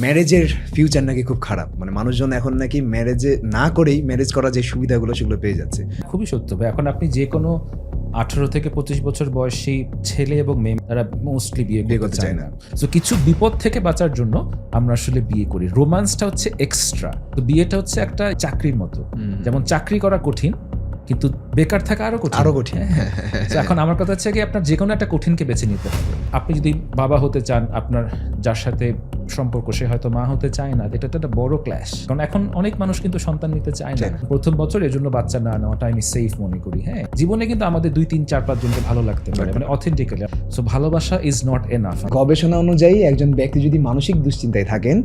ম্যারেজের future নাকি খুব খারাপ, মানে মানুষজন এখন নাকি ম্যারেজে না করেই ম্যারেজ করার যে সুবিধাগুলো সেগুলো পেয়ে যাচ্ছে। খুবই সত্য ভাই। এখন আপনি যে কোনো 18 থেকে 25 বছর বয়সী ছেলে এবং মেয়ে তারা মোস্টলি বিয়ে করতে চায় না। সো কিছু বিপদ থেকে বাঁচার জন্য আমরা আসলে বিয়ে করি। রোমান্সটা হচ্ছে এক্সট্রা, তো বিয়েটা হচ্ছে একটা চাকরির মতো। যেমন চাকরি করা কঠিন, কিন্তু বেকার থাকা আরো কঠিন। তো এখন আমার কথা হচ্ছে কি, আপনার যে কোনো একটা কঠিনকে বেছে নিতে হবে। আপনি যদি বাবা হতে চান, আপনার যার সাথে সম্পর্ক সে হয়তো মা হতে চায় না, এটা তো একটা বড় ক্ল্যাশ। কারণ এখন অনেক মানুষ কিন্তু সন্তান নিতে চায় না প্রথম বছর, এর জন্য বাচ্চা না নেওয়াটা আমি সেফ মনে করি। হ্যাঁ, জীবনে কিন্তু আমাদের 2 3 4 5 জনকে ভালো লাগতে পারে, মানে অথেন্টিক্যালি। সো ভালোবাসা ইজ নট এনাফ। গবেষণা অনুযায়ী একজন ব্যক্তি যদি মানসিক দুশ্চিন্তায় থাকেন,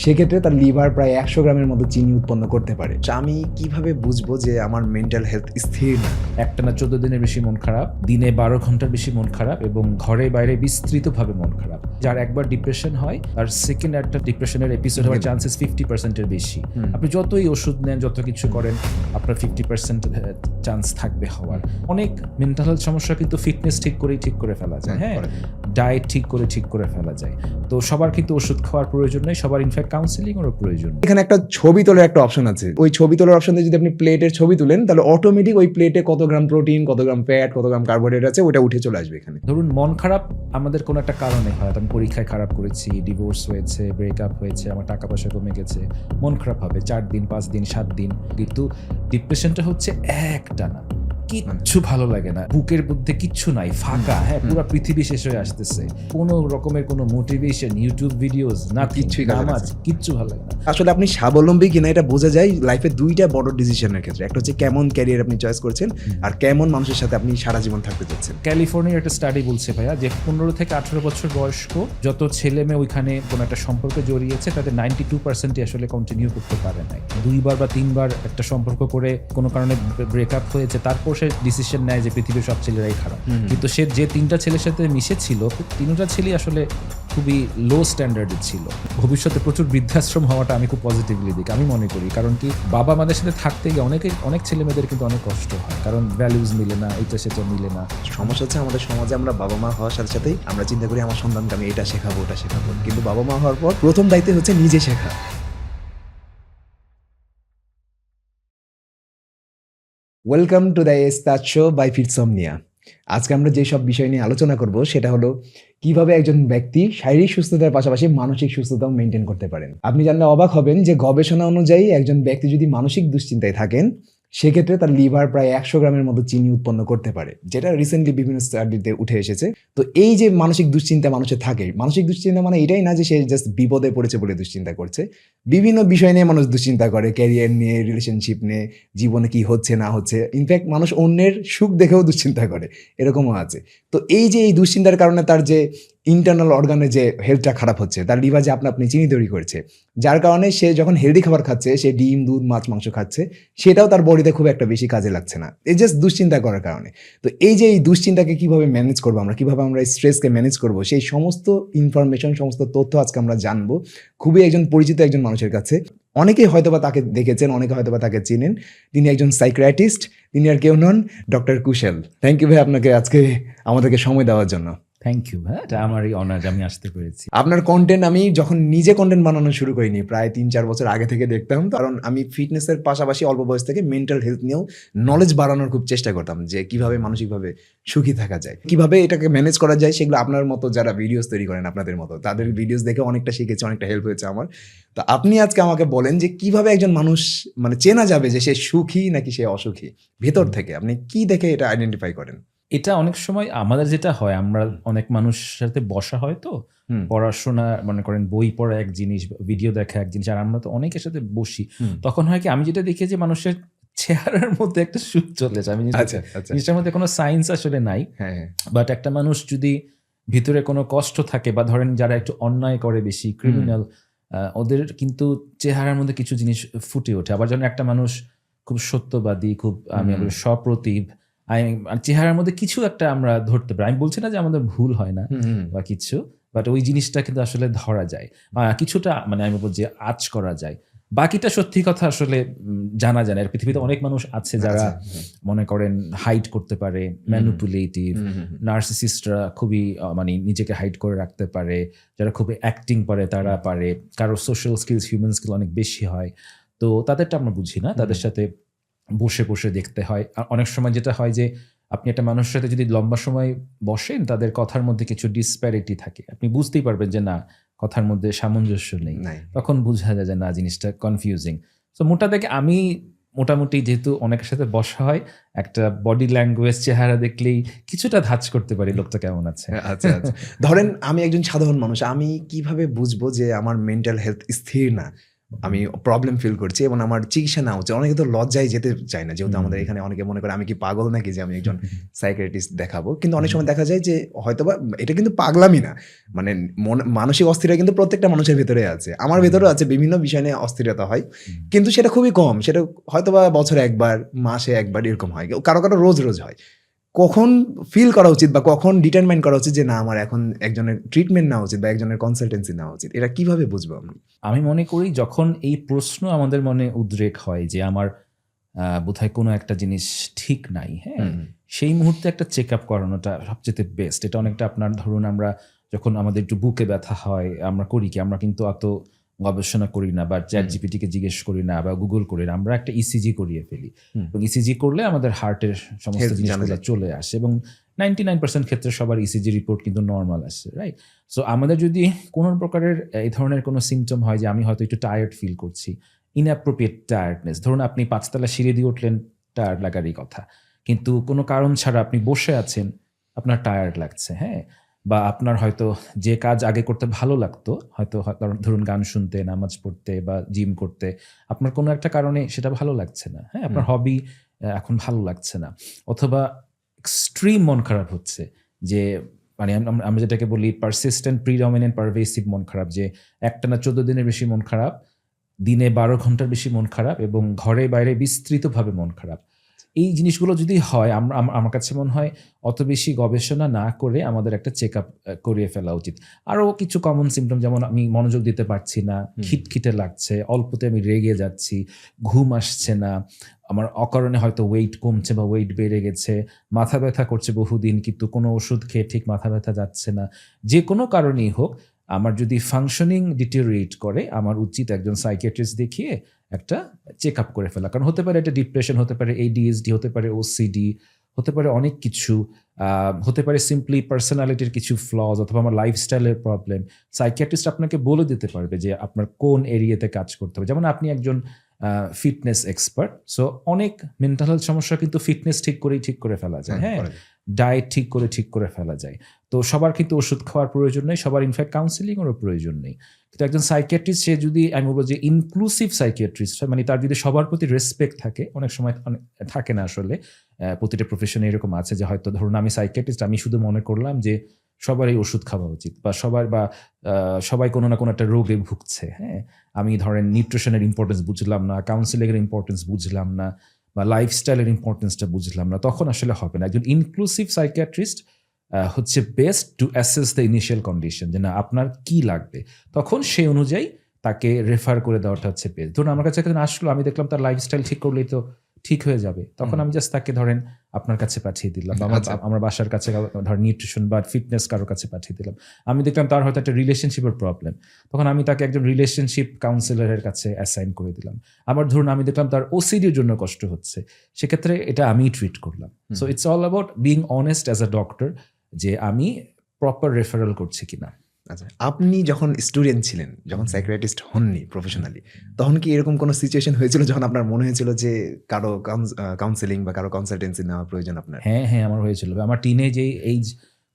সেক্ষেত্রে তার লিভার প্রায় 100 গ্রামের মতো চিনি উৎপন্ন করতে পারে। আমি কিভাবে বুঝবো যে আমার মেন্টাল হেলথ স্থির না? একটানা 14 দিনের বেশি মন খারাপ, দিনে 12 ঘন্টার বেশি মন খারাপ, এবং ঘরে বাইরে বিস্তৃতভাবে মন খারাপ। যার একবার ডিপ্রেশন হয়, আর সেকেন্ড একটা ডিপ্রেশনের এপিসোড হওয়ার চান্সেস 50%-এর বেশি। আপনি যতই ওষুধ নেন, যত কিছু করেন, আপনার 50% চান্স থাকবে হওয়ার। অনেক মেন্টাল হেলথ সমস্যা কিন্তু ফিটনেস ঠিক করে ফেলা যায়। হ্যাঁ, ডায়েট ঠিক করে ফেলা যায়। তো সবার কিন্তু ওষুধ খাওয়ার প্রয়োজন নেই, সবার ইনফ্যাক্ট কাউন্সেলিং এরও প্রয়োজন। এখানে একটা ছবি তোলার একটা অপশন আছে। ওই ছবি তোলার অপশনে যদি আপনি প্লেটের ছবি তুলেন, তাহলে অটোমেটিক ওই প্লেটে কত গ্রাম প্রোটিন, কত গ্রাম ফ্যাট, কত গ্রাম কার্বোহাইড্রেট আছে ওটা উঠে চলে আসবে এখানে। ধরুন মন খারাপ আমাদের কোনো একটা কারণে হয়, আমি পরীক্ষায় খারাপ করেছি, ডিভোর্স হয়েছে, ব্রেকআপ হয়েছে, আমার টাকা পয়সা কমে গেছে, মন খারাপ হবে 4 দিন 5 দিন 7 দিন। কিন্তু ডিপ্রেশনটা হচ্ছে একটানা, কিচ্ছু ভালো লাগে না, বুকের মধ্যে কিচ্ছু নাই, ফাঁকা। হ্যাঁ, পুরো পৃথিবী শেষ হয়ে আসতেছে, কোনো রকমের কোনো মোটিভেশন, ইউটিউব ভিডিওস না, কিচ্ছুই নামাজ, কিচ্ছু ভালো লাগে না। আসলে আপনি স্বাবলম্বী কিনা এটা বোঝা যায় লাইফে 2টা বড় ডিসিশনের ক্ষেত্রে। একটা হচ্ছে কেমন ক্যারিয়ার আপনি চয়েস করছেন, আর কেমন মানুষের সাথে আপনি সারা জীবন থাকতে চাচ্ছেন। ক্যালিফোর্নিয়ার একটা স্টাডি বলছে ভাইয়া, যে 15 থেকে 18 বছর বয়স্ক যত ছেলে মেয়ে ওইখানে কোনো একটা সম্পর্কে জড়িয়েছে, তাদের 92%ই আসলে কন্টিনিউ করতে পারে নাই। 2বার বা 3বার একটা সম্পর্ক করে কোনো কারণে ব্রেকআপ হয়েছে, তারপর সে ডিসিশন নেয় যে পৃথিবীর সব ছেলেরাই খারাপ। কিন্তু সে যে 3টা ছেলের সাথে মিশেছিল, 3টা ছেলেই আসলে খুবই লো স্ট্যান্ডার্ডের ছিল। ভবিষ্যতে প্রচুর বৃদ্ধাশ্রম হওয়াটা আমি খুব পজিটিভলি দিক আমি মনে করি। কারণ কি, বাবা আমাদের সাথে থাকতে গিয়ে অনেক ছেলে মেয়েদের কিন্তু অনেক কষ্ট হয়, কারণ ভ্যালুজ মিলে না, এটা সেটা মিলে না। সমস্যা হচ্ছে আমাদের সমাজে আমরা বাবা মা হওয়ার সাথে সাথেই আমরা চিন্তা করি আমার সন্তানকে আমি এটা শেখাবো ওটা শেখাবো, কিন্তু বাবা মা হওয়ার পর প্রথম দায়িত্ব হচ্ছে নিজে শেখা। ওয়েলকাম টু দ্য এস্তাদ শো বাই ফিটসমনিয়া। আজকে আমরা যেসব বিষয় নিয়ে আলোচনা করব সেটা হলো কিভাবে একজন ব্যক্তি শারীরিক সুস্থতার পাশাপাশি মানসিক সুস্থতাও মেনটেন করতে পারেন। আপনি জানলে অবাক হবেন যে গবেষণা অনুযায়ী একজন ব্যক্তি যদি মানসিক দুশ্চিন্তায় থাকেন, সেক্ষেত্রে তার লিভার প্রায় 100 গ্রামের মতো চিনি উৎপন্ন করতে পারে, যেটা রিসেন্টলি বিভিন্ন স্টাডিতে উঠে এসেছে। তো এই যে মানসিক দুশ্চিন্তা মানুষের থাকে, মানসিক দুশ্চিন্তা মানে এটাই না যে সে জাস্ট বিপদে পড়েছে বলে দুশ্চিন্তা করছে। বিভিন্ন বিষয় নিয়ে মানুষ দুশ্চিন্তা করে, ক্যারিয়ার নিয়ে, রিলেশনশিপ নিয়ে, জীবনে কি হচ্ছে না হচ্ছে। ইনফ্যাক্ট মানুষ অন্যের সুখ দেখেও দুশ্চিন্তা করে, এরকমও আছে। তো এই যে এই দুশ্চিন্তার কারণে তার যে ইন্টারনাল অর্গানে যে হেলথটা খারাপ হচ্ছে, তার লিভার যে আপনি চিনি তৈরি করছে, যার কারণে সে যখন হেলদি খাবার খাচ্ছে, সে ডিম দুধ মাছ মাংস খাচ্ছে, সেটাও তার বডিতে খুব একটা বেশি কাজে লাগছে না, এই জাস্ট দুশ্চিন্তা করার কারণে। তো এই যে এই দুশ্চিন্তাকে কিভাবে ম্যানেজ করবো আমরা, কিভাবে আমরা স্ট্রেসকে ম্যানেজ করবো, সেই সমস্ত ইনফরমেশন, সমস্ত তথ্য আজকে আমরা জানবো খুবই একজন পরিচিত একজন মানুষের কাছে। অনেকেই হয়তোবা তাকে দেখেছেন, অনেকে হয়তোবা তাকে চিনেন। তিনি একজন সাইকিয়াট্রিস্ট, তিনি আর কেউ নন, ডক্টর কুশল। থ্যাংক ইউ ভাই আপনাকে আজকে আমাদেরকে সময় দেওয়ার জন্য। থ্যাংক ইউ ভাই, এটা আমারই অনার আমি আসতে পেরেছি। আপনার কন্টেন্ট আমি যখন নিজে কন্টেন্ট বানানো শুরু করিনি, প্রায় 3-4 বছর আগে থেকে দেখতাম। কারণ আমি ফিটনেসের পাশাপাশি অল্প বয়স থেকে মেন্টাল হেলথ নিয়েও নলেজ বাড়ানোর খুব চেষ্টা করতাম, যে কিভাবে মানসিকভাবে সুখী থাকা যায়, কিভাবে এটাকে ম্যানেজ করা যায়। সেগুলো আপনার মতো যারা ভিডিওস তৈরি করেন, আপনাদের মতো তাদের ভিডিওস দেখে অনেকটা শিখেছি, অনেকটা হেল্প হয়েছে আমার। তো আপনি আজকে আমাকে বলেন যে কিভাবে একজন মানুষ মানে চেনা যাবে যে সে সুখী নাকি সে অসুখী ভেতর থেকে, আপনি কি দেখে এটা আইডেন্টিফাই করেন? এটা অনেক সময় আমাদের যেটা হয়, আমরা অনেক মানুষের সাথে বসা হয়, তো পড়াশোনা মনে করেন, বই পড়া এক জিনিস, ভিডিও দেখা এক জিনিস, আর আমরা তো অনেকের সাথে বসি। তখন হয় কি, আমি যেটা দেখি যে মানুষের চেহারার মধ্যে একটা সুখ চলে যায়। আমি জিনিসটার মধ্যে কোনো সায়েন্স আসলে নাই, বাট একটা মানুষ যদি ভিতরে কোনো কষ্ট থাকে, বা ধরেন যারা একটু অন্যায় করে বেশি, ক্রিমিনাল, ওদের কিন্তু চেহারার মধ্যে কিছু জিনিস ফুটে ওঠে। আবার যখন একটা মানুষ খুব সত্যবাদী, খুব আমি সপ্রতিভ, চেহারার মধ্যে কিছু একটা আমরা ধরতে পারি। আমি বলছি না যে আমাদের ভুল হয় না বা কিছু, বাট ওই জিনিসটা কিন্তু আসলে ধরা যায়, কিছুটা মানে আমি বলছি আঁচ করা যায়। বাকিটা সত্যি কথা আসলে জানা যায় না। আর পৃথিবীতে অনেক মানুষ আছে যারা মনে করেন হাইড করতে পারে, ম্যানিপুলেটিভ, নার্সিসিস্টরা খুবই মানে নিজেকে হাইড করে রাখতে পারে, যারা খুবই অ্যাক্টিং পারে তারা পারে, কারো সোশ্যাল স্কিলস, হিউম্যান স্কিল অনেক বেশি হয়, তো তাদেরটা আমরা বুঝি না, তাদের সাথে বসে বসে দেখতে হয়। আর অনেক সময় যেটা হয় যে আপনি একটা মানুষের সাথে যদি লম্বা সময় বসেন, তাদের কথার মধ্যে কিছু ডিসপ্যারিটি থাকে, আপনি বুঝতেই পারবেন যে না, কথার মধ্যে সামঞ্জস্য নেই, তখন বোঝা যায় যে না, জিনিসটা কনফিউজিং। সো মোটা দেখে আমি মোটামুটি যেহেতু অনেকের সাথে বসা হয়, একটা বডি ল্যাঙ্গুয়েজ, চেহারা দেখলেই কিছুটা ধাঁচ করতে পারি লোকটা কেমন আছে। আচ্ছা আচ্ছা, ধরেন আমি একজন সাধারণ মানুষ, আমি কিভাবে বুঝবো যে আমার মেন্টাল হেলথ স্থির না, আমি প্রবলেম ফিল করছি এবং আমার চিকিৎসা নেওয়া হচ্ছে? অনেকে তো লজ্জায় যেতে চায় না, যেহেতু আমাদের এখানে অনেকে মনে করে আমি কি পাগল নাকি যে আমি একজন সাইকিয়াট্রিস্ট দেখাবো। কিন্তু অনেক সময় দেখা যায় যে হয়তোবা এটা কিন্তু পাগলামি না, মানে মানসিক অস্থিরতা কিন্তু প্রত্যেকটা মানুষের ভেতরে আছে, আমার ভেতরেও আছে, বিভিন্ন বিষয় নিয়ে অস্থিরতা হয়, কিন্তু সেটা খুবই কম, সেটা হয়তোবা বছরে একবার, মাসে একবার এরকম হয়, কারো কারো রোজ রোজ হয়। কখন ফিল করা উচিত বা কখন ডিটারমাইন করা উচিত যে না, আমার এখন একজনের ট্রিটমেন্ট নেওয়া উচিত বা একজনের কনসালটেন্সি নেওয়া উচিত? এটা কিভাবে বুঝবো আমি? আমি মনে করি যখন এই প্রশ্ন আমাদের মনে উদ্রেক হয় যে আমার বোধহয় কোনো একটা জিনিস ঠিক নাই, হ্যাঁ, সেই মুহূর্তে একটা চেক আপ করানোটা সবচেয়ে বেস্ট। এটা অনেকটা আপনার ধরুন, আমরা যখন আমাদের একটু বুকে ব্যথা হয়, আমরা করি কি, আমরা কিন্তু অত গবেষণা করি না বা চ্যাট জিপিটিকে জিজ্ঞেস করি না বা গুগল করি না, আমরা একটা ইসিজি করিয়ে ফেলি, এবং ইসিজি করলে আমাদের হার্টের সমস্ত জিনিসগুলো চলে আসে, এবং 99% ক্ষেত্রে সবার ইসিজি রিপোর্ট কিন্তু নর্মাল আসে, রাইট? সো আমাদের যদি কোনো প্রকারের এই ধরনের কোনো সিমটম হয় যে আমি হয়তো একটু টায়ার্ড ফিল করছি, ইনঅ্যাপ্রোপ্রিয়েট টায়ার্ডনেস, ধরুন আপনি ৫তলা সিঁড়ি দিয়ে উঠলেন, টায়ার্ড লাগারই কথা, কিন্তু কোনো কারণ ছাড়া আপনি বসে আছেন, আপনার টায়ার্ড লাগছে, হ্যাঁ, বা আপনার হয়তো যে কাজ আগে করতে ভালো লাগতো, হয়তো ধরুন গান শুনতে, নামাজ পড়তে বা জিম করতে, আপনার কোনো একটা কারণে সেটা ভালো লাগছে না, হ্যাঁ, আপনার হবি এখন ভালো লাগছে না, অথবা এক্সট্রিম মন খারাপ হচ্ছে, যে মানে আমরা যেটাকে বলি পারসিস্টেন্ট, প্রিডমিনেন্ট, পারভেসিভ মন খারাপ, যে একটানা 14 দিনের বেশি মন খারাপ, দিনে 12 ঘন্টার বেশি মন খারাপ, এবং ঘরে বাইরে বিস্তৃতভাবে মন খারাপ। এই জিনিসগুলো যদি হয়, আমার কাছে মনে হয় অত বেশি গবেষণা না করে আমাদের একটা চেক আপ করিয়ে ফেলা উচিত। আরও কিছু কমন সিমটম, যেমন আমি মনোযোগ দিতে পারছি না, খিটখিটে লাগছে, অল্পতে আমি রেগে যাচ্ছি, ঘুম আসছে না, আমার অকারণে হয়তো ওয়েট কমছে বা ওয়েট বেড়ে গেছে, মাথা ব্যথা করছে বহুদিন কিন্তু কোনো ওষুধ খেয়ে ঠিক মাথা ব্যথা যাচ্ছে না, যে কোনো কারণেই হোক, আমার যদি ফাংশনিং ডিটেরিয়েট করে, আমার উচিত একজন সাইকিয়াট্রিস্ট দেখিয়ে একটা চেক আপ করে ফেলা। কারণ হতে পারে এটা ডিপ্রেশন, হতে পারে ADHD, হতে পারে OCD, হতে পারে অনেক কিছু, হতে পারে সিম্পলি পার্সোনালিটির কিছু ফ্লজ, অথবা আমার লাইফস্টাইলের প্রবলেম। সাইকিয়াট্রিস্ট আপনাকে বলে দিতে পারবে যে আপনার কোন এরিয়াতে কাজ করতে হবে। যেমন আপনি একজন ফিটনেস এক্সপার্ট, সো অনেক মেন্টাল হেলথ সমস্যা কিন্তু ফিটনেস ঠিক করে ফেলা যায়, হ্যাঁ, ডায়েট ঠিক করে ফেলা যায়। তো সবার কিন্তু ওষুধ খাওয়ার প্রয়োজন নেই, সবার ইনফ্যাক্ট কাউন্সিলিংয়েরও প্রয়োজন নেই। কিন্তু একজন সাইকিয়াট্রিস্ট, সে যদি, আমি বলবো যে ইনক্লুসিভ সাইকিয়াট্রিস্ট হয়, মানে তার যদি সবার প্রতি রেসপেক্ট থাকে, অনেক সময় থাকে না আসলে, প্রতিটা প্রফেশনে এরকম আছে যে হয়তো ধরুন আমি সাইকিয়াট্রিস্ট, আমি শুধু মনে করলাম যে সবারই ওষুধ খাওয়া উচিত, বা সবাই কোনো না কোনো একটা রোগে ভুগছে, হ্যাঁ, আমি ধরেন নিউট্রিশনের ইম্পর্টেন্স বুঝলাম না, কাউন্সিলিংয়ের ইম্পর্টেন্স বুঝলাম না, বা লাইফস্টাইলের ইম্পর্টেন্সটা বুঝলাম না, তখন আসলে হবে না। একজন ইনক্লুসিভ সাইকিয়াট্রিস্ট হচ্ছে best to assess the initial condition, যে না আপনার কি লাগবে, তখন সেই অনুযায়ী তাকে রেফার করে দেওয়াটা হচ্ছে বেস্ট। ধরুন আমার কাছে একজন আসলো, আমি দেখলাম তার লাইফস্টাইল ঠিক করলেই তো ঠিক হয়ে যাবে, তখন আমি জাস্ট তাকে ধরেন আপনার কাছে পাঠিয়ে দিলাম, বা আমার বাসার কাছে ধরেন নিউট্রিশন বা ফিটনেস কারোর কাছে পাঠিয়ে দিলাম। আমি দেখলাম তার হয়তো একটা রিলেশনশিপের প্রবলেম, তখন আমি তাকে একজন রিলেশনশিপ কাউন্সিলরের কাছে অ্যাসাইন করে দিলাম। আবার ধরুন আমি দেখলাম তার OCDর জন্য কষ্ট হচ্ছে, সেক্ষেত্রে এটা আমিই ট্রিট করলাম। So it's all about being honest as a doctor, যে আমি প্রপার রেফারেল করছি কিনা। আচ্ছা, আপনি যখন স্টুডেন্ট ছিলেন, যখন সাইকিয়াট্রিস্ট হননি প্রফেশনালি, তখন কি এরকম কোনো সিচুয়েশন হয়েছিল যখন আপনার মনে হয়েছিল যে কারো কাউন্সেলিং বা কারো কনসালটেন্সি নেওয়া প্রয়োজন আপনার? হ্যাঁ, আমার হয়েছিল। আমার টিনেজ এইজ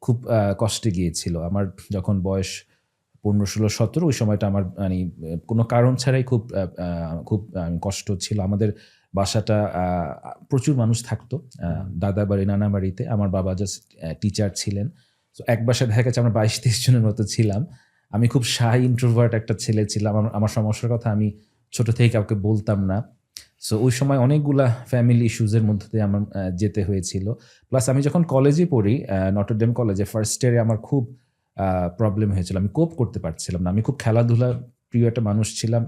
খুব কষ্টে গিয়েছিল। আমার যখন বয়স 15, 16, 17, ওই সময়টা আমার মানে কোনো কারণ ছাড়াই খুব কষ্ট ছিল। আমাদের বাসাটা প্রচুর মানুষ থাকতো। দাদা বাড়ি, নানা বাড়িতে। আমার বাবা জাস্ট টিচার ছিলেন। সো এক বাসায় দেখা গেছে আমরা 22-23 জনের মতো ছিলাম। আমি খুব শাই ইন্ট্রোভার্ট একটা ছেলে ছিলাম। আমার সমস্যার কথা আমি ছোট থেকে কাউকে বলতাম না। সো ওই সময় অনেকগুলা ফ্যামিলি ইস্যুজের মধ্যে দিয়ে আমার যেতে হয়েছিল। প্লাস আমি যখন কলেজে পড়ি, নটরডেম কলেজে ফার্স্ট ইয়ারে আমার খুব প্রবলেম হয়েছিল। আমি কোপ করতে পারছিলাম না। আমি খুব খেলাধুলা প্রিয় একটা মানুষ ছিলাম।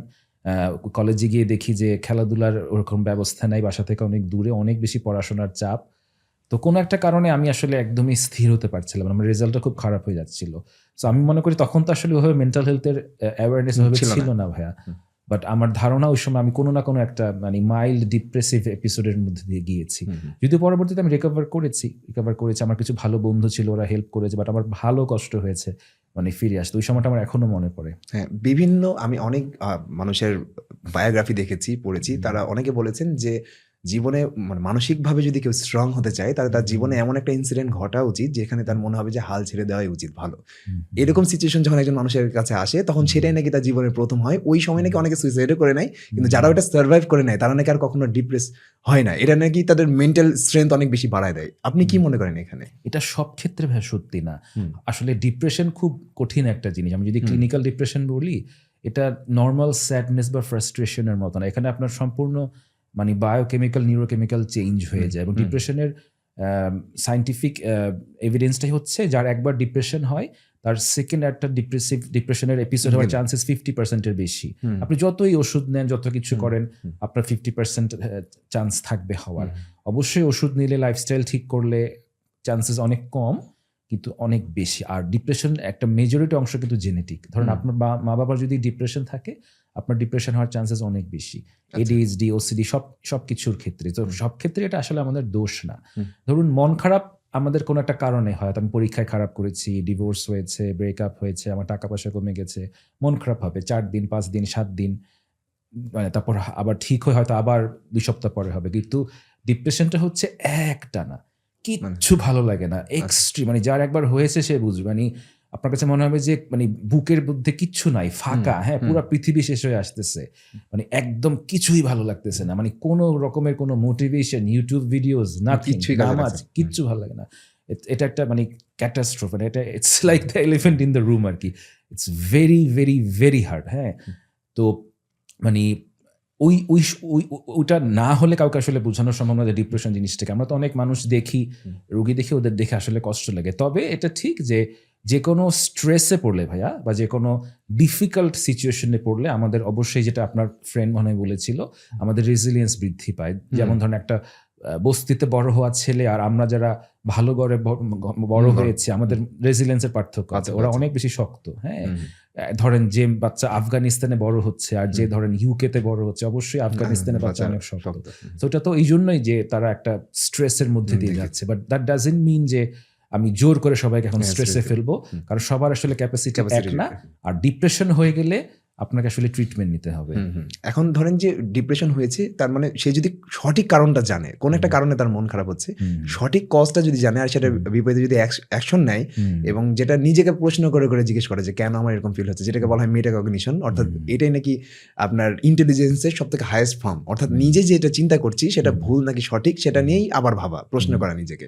কলেজে গিয়ে দেখি যে খেলাধুলার ওরকম ব্যবস্থা নাই, বাসা থেকে অনেক দূরে, অনেক বেশি পড়াশোনার চাপ। তো কোনো একটা কারণে আমি আসলে একদমই স্থির হতে পারছিলাম না, আমার রেজাল্টটা খুব খারাপ হয়ে যাচ্ছিল। সো আমি মনে করি তখন তো আসলে ওইভাবে মেন্টাল হেলথের অ্যাওয়ারনেস ওইভাবে ছিল না ভাইয়া। বাট আমার ধারণা ওই সময় আমি কোনো না কোনো একটা মানে মাইল্ড ডিপ্রেসিভ এপিসোডের মধ্যে দিয়ে গিয়েছি। যদিও পরবর্তীতে আমি রিকভার করেছি, আমার কিছু ভালো বন্ধু ছিল, ওরা হেল্প করেছে, বাট আমার ভালো কষ্ট হয়েছে মানে ফিরে আসতে। ওই সময়টা আমার এখনো মনে পড়ে। হ্যাঁ, বিভিন্ন আমি অনেক মানুষের বায়োগ্রাফি দেখেছি, পড়েছি, তারা অনেকে বলেছেন যে জীবনে মানে মানসিকভাবে যদি কেউ স্ট্রং হতে চায় তাহলে তার জীবনে এমন একটা ইনসিডেন্ট ঘটা উচিত যেখানে তার মনে হবে যে হাল ছেড়ে দেওয়াই উচিত ভালো। এরকম সিচুয়েশন যখন একজন মানুষের কাছে আসে তখন সেটাই নাকি তার জীবনের প্রথম হয়। ওই সময় নাকি অনেকে সুইসাইডও করে নেয়, কিন্তু যারা ওটা সার্ভাইভ করে নেয় তারা নাকি আর কখনো ডিপ্রেস হয় না। এটা নাকি তাদের মেন্টাল স্ট্রেংথ অনেক বেশি বাড়ায় দেয়। আপনি কি মনে করেন এখানে? এটা সব ক্ষেত্রে ভাই সত্যি না। আসলে ডিপ্রেশন খুব কঠিন একটা জিনিস। আমি যদি ক্লিনিক্যাল ডিপ্রেশন বলি, এটা নর্মাল স্যাডনেস বা ফ্রাস্ট্রেশনের মতো না। এখানে আপনার সম্পূর্ণ মানে বায়োকেমিক্যাল নিউরোকেমিক্যাল চেঞ্জ হয়ে যায়। এবং ডিপ্রেশনের সায়েন্টিফিক এভিডেন্সটাই হচ্ছে যার একবার ডিপ্রেশন হয় তার সেকেন্ড একটা ডিপ্রেশনের এপিসোড হওয়ার চান্সেস 50% বেশি। আপনি যতই ওষুধ নেন, যত কিছু করেন, আপনার 50% চান্স থাকবে হওয়ার। অবশ্যই ওষুধ নিলে, লাইফস্টাইল ঠিক করলে চান্সেস অনেক কম, কিন্তু অনেক বেশি। আর ডিপ্রেশন একটা মেজরিটি অংশ কিন্তু জেনেটিক। ধরুন আপনার মা বাবার যদি ডিপ্রেশন থাকে, আপনার ডিপ্রেশন হওয়ার চান্সেস অনেক বেশি। এডিএইচডি, ওসিডি সব কিছুর ক্ষেত্রে। তো সব ক্ষেত্রে এটা আসলে আমাদের দোষ না। ধরুন মন খারাপ আমাদের কোনো একটা কারণে হয়, আমি পরীক্ষায় খারাপ করেছি, ডিভোর্স হয়েছে, ব্রেকআপ হয়েছে, আমার টাকা পয়সা কমে গেছে, মন খারাপ হবে 4 দিন, 5 দিন, 7 দিন, মানে তারপর আবার ঠিক হয়ে হয়তো আবার 2 সপ্তাহ পরে হবে। কিন্তু ডিপ্রেশনটা হচ্ছে একটানা, কিচ্ছু ভালো লাগে না, এক্সট্রিম। মানে যার একবার হয়েছে সে বুঝবে। মানে আপনার কাছে মনে হবে যে মানে বুকের মধ্যে কিচ্ছু নাই, ফাঁকা, হ্যাঁ, পুরো পৃথিবী শেষ হয়ে আসতেছে, মানে একদম কিছুই ভালো লাগতেছে না, মানে কোনো রকমের কোনো মোটিভেশন, ইউটিউব ভিডিওস, নাথিং, নামাজ, কিচ্ছু ভালো লাগে না। এটা একটা মানে ক্যাটাস্ট্রোফ। মানে এটা it's like the elephant in the room আর কি। It's very very very hard. হ্যাঁ, তো মানে ওইটা না হলে কাউকে আসলে বোঝানো সম্ভব না যে ডিপ্রেশন জিনিসটাকে। আমরা তো অনেক মানুষ দেখি, রোগী দেখি, ওদের দেখে আসলে কষ্ট লাগে। তবে এটা ঠিক যে কোনো স্ট্রেসে পড়লে ভাইয়া, বা যে কোনো ডিফিকাল্ট সিচুয়েশনে পড়লে আমাদের অবশ্যই, যেটা আপনার ফ্রেন্ড মনে হয় বলেছিল, আমাদের রেজিলিয়েন্স বৃদ্ধি পায়। যেমন ধরেন একটা বস্তিতে বড় হওয়া ছেলে আর আমরা যারা ভালো ঘরে বড় হয়েছে, আমাদের রেজিলিয়েন্সের পার্থক্য আছে। ওরা অনেক বেশি শক্ত। হ্যাঁ, ধরেন যে বাচ্চা আফগানিস্তানে বড় হচ্ছে আর যে ধরেন ইউকেতে বড় হচ্ছে, অবশ্যই আফগানিস্তানের বাচ্চা অনেক শক্ত। তো ওটা তো এই জন্যই যে তারা একটা স্ট্রেসের মধ্যে দিয়ে যাচ্ছে। বাট দ্যাট ডাজন্ট মিন যে আমি জোর করে সবাইকে এখন স্ট্রেসে ফেলবো, কারণ সবার আসলে ক্যাপাসিটি এক না। আর ডিপ্রেশন হয়ে গেলে আপনাকে আসলে ট্রিটমেন্ট নিতে হবে। এখন ধরেন যে ডিপ্রেশন হয়েছে, তার মানে সে যদি সঠিক কারণটা জানে, কোন একটা কারণে তার মন খারাপ হচ্ছে, সঠিক কজটা যদি জানে আর সেটা বিপরীতে যদি অ্যাকশন নেয়, এবং যেটা নিজেকে প্রশ্ন করে করে জিজ্ঞেস করে যে কেন আমার এরকম ফিল হচ্ছে, যেটাকে বলা হয় মেটাকগনিশন, অর্থাৎ এটাই নাকি আপনার ইন্টেলিজেন্সের সব থেকে হাইয়েস্ট ফর্ম। অর্থাৎ নিজে যেটা চিন্তা করছি সেটা ভুল নাকি সঠিক সেটা নিয়েই আবার ভাবা, প্রশ্ন করা নিজেকে।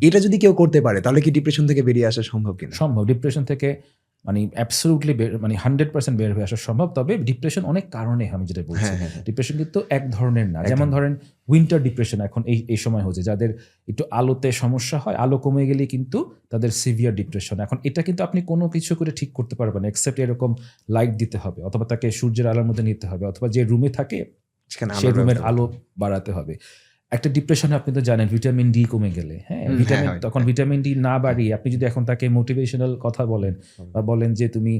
এটা যদি কেউ করতে পারে তাহলে কি ডিপ্রেশন থেকে বেরিয়ে আসা সম্ভব কিনা? সম্ভব। ডিপ্রেশন থেকে মানে অ্যাবসলিউটলি মানে 100% বের হয়ে আসা সম্ভব। তবে ডিপ্রেশন অনেক কারণে, আমি যেটা বলছি, ডিপ্রেশন কিন্তু এক ধরনের না। যেমন ধরেন উইন্টার ডিপ্রেশন এখন এই সময় হচ্ছে, যাদের একটু আলোতে সমস্যা হয়, আলো কমে গেলেই কিন্তু তাদের সিভিয়ার ডিপ্রেশন। এখন এটা কিন্তু আপনি কোনো কিছু করে ঠিক করতে পারবেন, এক্সেপ্ট এরকম লাইট দিতে হবে, অথবা তাকে সূর্যের আলোর মধ্যে নিতে হবে, অথবা যে রুমে থাকে সেই রুমের আলো বাড়াতে হবে। একটা ডিপ্রেশনে আপনি তো জানেন ভিটামিন ডি কমে গেলে, হ্যাঁ, তখন ভিটামিন ডি না বাড়িয়ে আপনি যদি এখন তাকে মোটিভেশনাল কথা বলেন, বা বলেন যে তুমি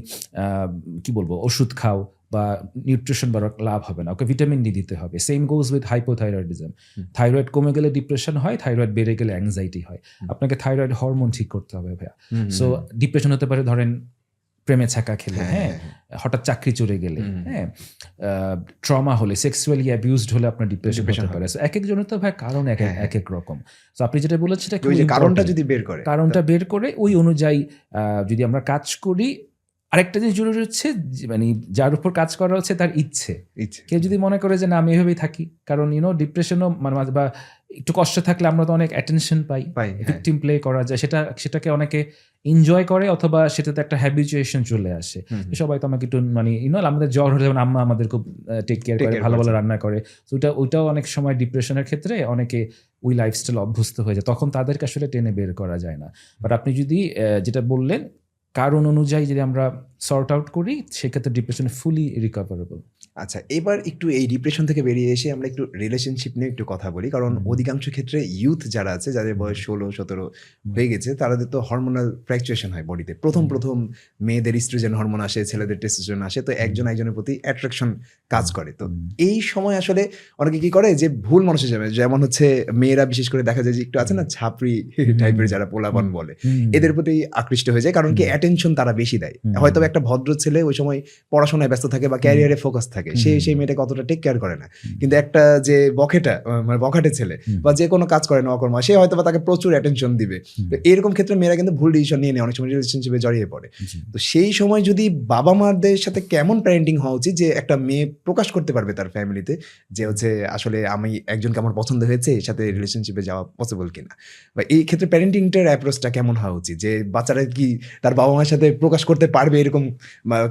কি বলবো ওষুধ খাও বা নিউট্রিশন বাড়ার লাভ হবে না, ওকে ভিটামিন ডি দিতে হবে। Same goes with hypothyroidism. Thyroid কমে গেলে ডিপ্রেশন হয়, থাইরয়েড বেড়ে গেলে অ্যাংজাইটি হয়। আপনাকে থাইরয়েড হরমোন ঠিক করতে হবে ভাইয়া। সো ডিপ্রেশন হতে পারে ধরেন প্রেমে ছাকা খেলে, হ্যাঁ, হঠাৎ চাকরি চলে গেলে, হ্যাঁ, ট্রমা হলে, সেক্সুয়ালি অ্যাবিউজড হলে আপনার ডিপ্রেশন হতে পারে। এক একজনের তো ভাই কারণ এক এক রকম। তো আপনি যেটা বলেছেন সেটা কারণটা যদি বের করে ওই অনুযায়ী যদি আমরা কাজ করি। আরেকটা জিনিস জরুরি হচ্ছে মানে যার উপর কাজ করা হচ্ছে তার ইচ্ছে। কেউ যদি মনে করে যে না আমি এভাবেই থাকি, কারণ ডিপ্রেশনও মানে বা একটু কষ্ট থাকলে আমরা তো অনেক অ্যাটেনশন পাই, ভিকটিম প্লে করা যায়, সেটাকে অনেকে এনজয় করে, অথবা সেটাতে একটা হ্যাবিচুয়েশন চলে আসে। সবাই তো আমাকে একটু মানে আমাদের জ্বর হলে যেমন আম্মা আমাদের খুব টেক কেয়ার করে, ভালো ভালো রান্না করে। তো ওইটাও অনেক সময় ডিপ্রেশনের ক্ষেত্রে অনেকে ওই লাইফস্টাইল অভ্যস্ত হয়ে যায়, তখন তাদেরকে আসলে টেনে বের করা যায় না। বাট আপনি যদি যেটা বললেন কারণ অনুযায়ী যদি আমরা সর্ট আউট করি সেক্ষেত্রে ডিপ্রেশন ফুলি রিকভারেবল। আচ্ছা, এবার একটু এই ডিপ্রেশন থেকে বেরিয়ে এসে আমরা একটু রিলেশনশিপ নিয়ে একটু কথা বলি। কারণ অধিকাংশ ক্ষেত্রে ইউথ যারা আছে, যাদের বয়স 16-17 হয়ে গেছে, তাদের তো হরমোনাল ফ্লাকচুয়েশন হয় বডিতে। প্রথম মেয়েদের ইস্ট্রোজেন হরমোন আসে, ছেলেদের টেস্টোস্টেরন আসে, তো একজন একজনের প্রতি অ্যাট্রাকশন কাজ করে। তো এই সময় আসলে অনেকে কি করে যে ভুল মানুষের যাবে, যেমন হচ্ছে মেয়েরা বিশেষ করে দেখা যায় যে একটু আছে না ছাপরি টাইপের যারা পোলাপান বলে, এদের প্রতি আকৃষ্ট হয়ে যায়। কারণ কি অ্যাটেনশন তারা বেশি দেয়। হয়তো একটা ভদ্র ছেলে ওই সময় পড়াশোনায় ব্যস্ত থাকে বা ক্যারিয়ারে ফোকাস থাকে, সেই মেয়েটাকে অতটা টেক কেয়ার করে না। কিন্তু একটা যে বখাটে ছেলে বা যে কোনো কাজ করে না অকর্মা, সে হয়তো বা তাকে প্রচুর অ্যাটেনশন দিবে। তো এরকম ক্ষেত্রে মেয়েরা কিন্তু ভুল ডিসিশন নিয়ে নেয়, অনেক সময় রিলেশনশিপে জড়িয়ে পড়ে। তো সেই সময় যদি বাবা মাদের সাথে কেমন প্যারেন্টিং হওয়া উচিত যে একটা মেয়ে প্রকাশ করতে পারবে তার ফ্যামিলিতে যে হচ্ছে আসলে আমি একজনকে আমার পছন্দ হয়েছে, এর সাথে রিলেশনশিপে যাওয়া পসিবল কিনা, বা এই ক্ষেত্রে প্যারেন্টিংটার অ্যাপ্রোচটা কেমন হওয়া উচিত, যে বাচ্চারা কি তার বাবা মায়ের সাথে প্রকাশ করতে পারবে, এরকম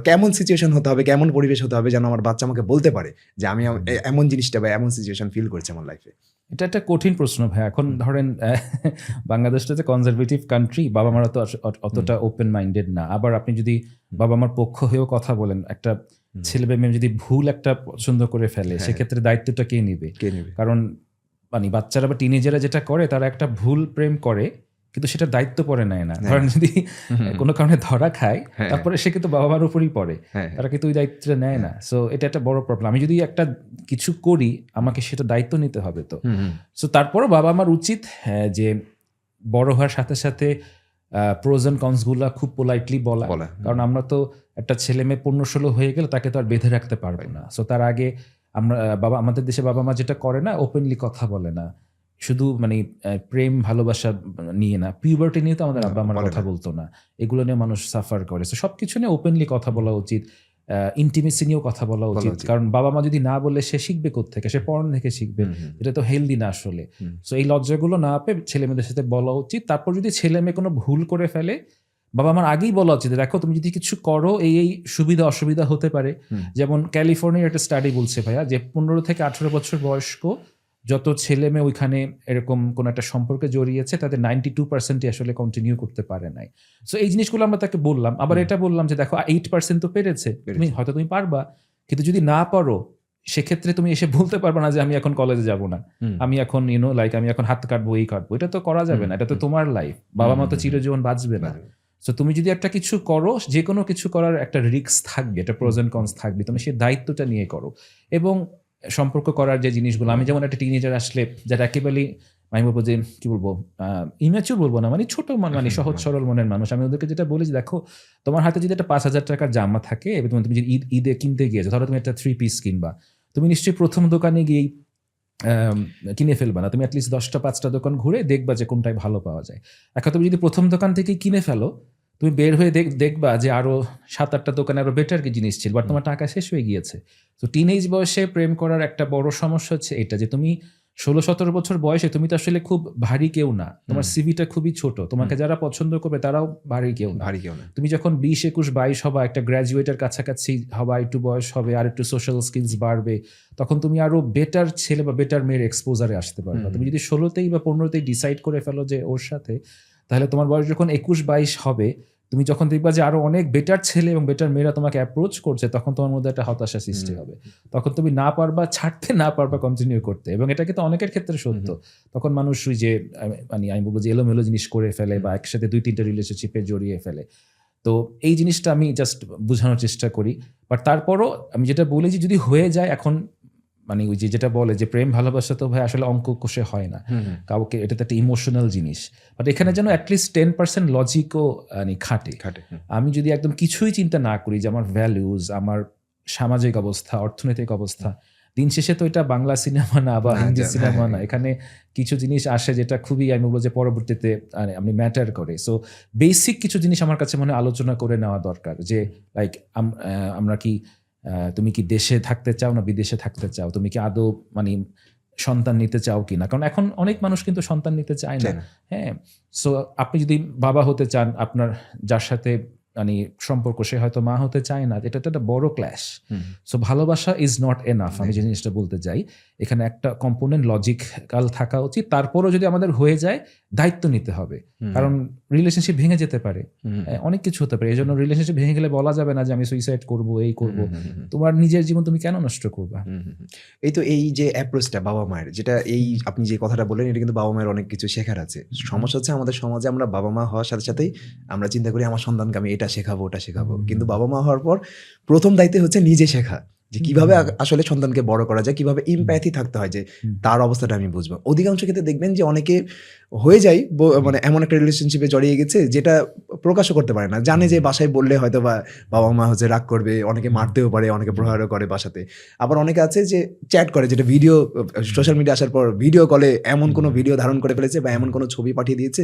কেমন সিচুয়েশন হতে হবে, কেমন পরিবেশ হতে হবে যেন আমার বাচ্চা আমাকে বলতে পারে যে আমি এমন জিনিসটা বা এমন সিচুয়েশন ফিল করছি আমার লাইফে। এটা একটা কঠিন প্রশ্ন ভাই। এখন ধরেন বাংলাদেশটা যে কনজারভেটিভ কান্ট্রি, বাবা মারা তো অতটা ওপেন মাইন্ডেড না। আবার আপনি যদি বাবা মার পক্ষ হয়েও কথা বলেন, একটা ছেলে বা মেয়ে যদি ভুল একটা পছন্দ করে ফেলে, সেক্ষেত্রে দায়িত্বটা কে নিবে? কারণ মানে বাচ্চারা বা টিনেজাররা যেটা করে, তারা একটা ভুল প্রেম করে কিন্তু সেটা দায়িত্ব পরে নেয় না। ধরেন যদি কোনো কারণে ধরা খায়, তারপরে সে কিন্তু বাবা মার উপরই পড়ে, তারা কিন্তু ওই দায়িত্বটা নেয় না। সো এটা একটা বড় প্রবলেম। আমি যদি একটা কিছু করি, আমাকে সেটা দায়িত্ব নিতে হবে। তো সো তারপরও বাবা মার উচিত যে বড় হওয়ার সাথে সাথে প্রোজ এন্ড কনস গুলা খুব পোলাইটলি বলা। কারণ আমরা তো একটা ছেলে মেয়ে 15-16 হয়ে গেলে তাকে তো আর বেঁধে রাখতে পারবো না। সো তার আগে আমরা আমাদের দেশে বাবা মা যেটা করে না, ওপেনলি কথা বলে না, শুধু মানে প্রেম ভালোবাসা নিয়ে না, পিউবার্টি নিয়ে তো আমাদের আব্বা আমার কথা বলতো না, এগুলো নিয়ে মানুষ সাফার করে। তো সবকিছু নিয়ে ওপেনলি কথা বলা উচিত, ইন্টিমেসি নিয়েও কথা বলা উচিত। কারণ বাবা মা যদি না বলে সে শিখবে কোত্থেকে? সে পড়ান থেকে শিখবে, এটা তো হেলদি না আসলে। সো এই লজ্জাগুলো না পেয়ে ছেলে মেয়েদের সাথে বলা উচিত। তারপর যদি ছেলে মেয়ে কোনো ভুল করে ফেলে, বাবা আমার আগেই বলা উচিত, দেখো তুমি যদি কিছু করো এই সুবিধা অসুবিধা হতে পারে। যেমন ক্যালিফোর্নিয়ার একটা স্টাডি বলছে ভাইয়া, যে 15 থেকে 18 বছর বয়স্ক যত ছেলে মেয়ে ওইখানে এরকম কোন একটা সম্পর্কে জড়িয়েছে, তাদের 92% আসলে কন্টিনিউ করতে পারে নাই। সো এই জিনিসগুলো আমরা তাকে বললাম। আবার এটা বললাম যে দেখো 8% তো পেরেছে, তুমি পারবা, কিন্তু যদি না পারো সেক্ষেত্রে তুমি এসে বলতে পারবে না যে আমি এখন কলেজে যাব না, আমি এখন আমি এখন হাত কাটবো, এই কাটবো। এটা তো করা যাবে না, এটা তো তোমার লাইফ, বাবা মা তো চিরজীবন বাঁচবে না। সো তুমি যদি একটা কিছু করো, যে কোনো কিছু করার একটা রিস্ক থাকবে, একটা প্রোজ এন্ড কনস থাকবে, তুমি সেই দায়িত্বটা নিয়ে করো। এবং সম্পর্ক করার যে জিনিসগুলো, আমি যেমন একটা টিনেজার আসলে যারা একেবারেই আমি বলবো যে কি বলবো ইম্যাচিউর বলবো না, মানে ছোট মানে সহজ সরল মনের মানুষ, আমি ওদেরকে যেটা বলি যে দেখো তোমার হাতে যদি একটা 5,000 টাকার জামা থাকে এবং তুমি যদি ঈদে কিনতে গিয়েছো, ধরো তুমি একটা 3 পিস কিনবা, তুমি নিশ্চয়ই প্রথম দোকানে গিয়েই কিনে ফেলবা না, তুমি অ্যাটলিস্ট 10টা-5টা দোকান ঘুরে দেখবা যে কোনটায় ভালো পাওয়া যায়। এখন তুমি যদি প্রথম দোকান থেকেই কিনে ফেলো, তুমি বের হয়ে দেখবা যে আরো 7-8টা দোকানে আরো বেটার কি জিনিস ছিল, বাট তোমার টাকা শেষ হয়ে গিয়েছে। তো টিনেজ বয়সে প্রেম করার একটা বড় সমস্যা হচ্ছে এটা, যে তুমি 16-17 বছর বয়সে তুমি তো আসলে খুব ভারী কেউ না, তোমার সিভিটা খুবই ছোট, তোমাকে যারা পছন্দ করবে তারাও ভারী কেউ না। তুমি যখন 20-21-22 হবা, একটা গ্র্যাজুয়েটের কাছাকাছি হবা, একটু বয়স হবে, আর একটু সোশ্যাল স্কিলস বাড়বে, তখন তুমি আরো বেটার ছেলে বা বেটার মেয়ের এক্সপোজারে আসতে পারবে। তুমি যদি 16তেই বা 15তেই ডিসাইড করে ফেলো যে ওর সাথে, তাহলে তোমার বয়স যখন 21-22 হবে, তুমি যখন দেখবা যে আরো অনেক বেটার ছেলে এবং বেটার মেয়েরা তোমাকে অ্যাপ্রোচ করছে, তখন তোমার মধ্যে একটা হতাশা সৃষ্টি হবে। তখন তুমি না পারবা ছাড়তে, না পারবা কন্টিনিউ করতে। এবং এটা কিন্তু অনেকের ক্ষেত্রে সত্য। তখন মানুষ ওই যে মানে আমি বলবো যে এলোমেলো জিনিস করে ফেলে বা একসাথে 2-3টা রিলেশনশিপে জড়িয়ে ফেলে। তো এই জিনিসটা আমি জাস্ট বোঝানোর চেষ্টা করি। বাট তারপরও আমি যেটা বলি যে যদি হয়ে যায়, এখন মানে ওই যেটা বলে যে প্রেম ভালোবাসা তো ভাই আসলে অঙ্ক কষে হয় না, কাউকে এটা তো একটা ইমোশনাল জিনিস। বাট এখানে যেন অ্যাটলিস্ট 10% লজিকও খাটে। আমি যদি একদম কিছুই চিন্তা না করি, যে আমার ভ্যালুজ, আমার সামাজিক অবস্থা, অর্থনৈতিক অবস্থা, দিন শেষে তো এটা বাংলা সিনেমা না বা হিন্দি সিনেমা না, এখানে কিছু জিনিস আসে যেটা খুবই আমি বলবো যে পরবর্তীতে আপনি ম্যাটার করে। সো বেসিক কিছু জিনিস আমার কাছে মনে আলোচনা করে নেওয়া দরকার, যে লাইক আমরা কি তুমি কি দেশে থাকতে চাও না বিদেশে থাকতে চাও, তুমি কি আদৌ মানে সন্তান নিতে চাও কিনা, কারণ এখন অনেক মানুষ কিন্তু সন্তান নিতে চায় না। হ্যাঁ, সো আপনি যদি বাবা হতে চান, আপনার যার সাথে মানে সম্পর্ক, সে হয়তো মা হতে চায় না, এটা তো একটা বড় ক্ল্যাশ। সো ভালোবাসা ইজ নট এনাফ, আমি যে জিনিসটা বলতে চাই এখানে একটা কম্পোনেন্ট লজিক্যাল থাকা উচিত। তারপরও যদি আমাদের হয়ে যায়, দায়িত্ব নিতে হবে, কারণ রিলেশনশিপ ভেঙে যেতে পারে, অনেক কিছু হতে পারে। এই জন্য রিলেশনশিপ ভেঙে গেলে বলা যাবে না যে আমি সুইসাইড করব, এই করব। তোমার নিজের জীবন তুমি কেন নষ্ট করবা? এই তো এই যে অ্যাপ্রোচটা বাবা মায়ের, যেটা এই আপনি যে কথাটা বললেন, এটা কিন্তু বাবা মায়ের অনেক কিছু শেখার আছে। সমস্যা হচ্ছে আমাদের সমাজে আমরা বাবা মা হওয়ার সাথে সাথেই আমরা চিন্তা করি আমার সন্তানকে আমি এটা শেখাবো ওটা শেখাবো, কিন্তু বাবা মা হওয়ার পর প্রথম দায়িত্ব হচ্ছে নিজে শেখা, যে কিভাবে আসলে সন্তানকে বড় করা যায়, কিভাবে ইমপ্যাথি থাকতে হয়, যে তার অবস্থাটা আমি বুঝবো। অধিকাংশ ক্ষেত্রে দেখবেন যে অনেকে হয়ে যায় মানে এমন একটা রিলেশনশিপে জড়িয়ে গেছে যেটা প্রকাশও করতে পারে না, জানে যে বাসায় বললে হয়তো বা বাবা মা হচ্ছে রাগ করবে, অনেকে মারতেও পারে, অনেকে প্রহারও করে বাসাতে। আবার অনেকে আছে যে চ্যাট করে, যেটা ভিডিও সোশ্যাল মিডিয়া আসার পর ভিডিও কলে এমন কোনো ভিডিও ধারণ করে ফেলেছে বা এমন কোনো ছবি পাঠিয়ে দিয়েছে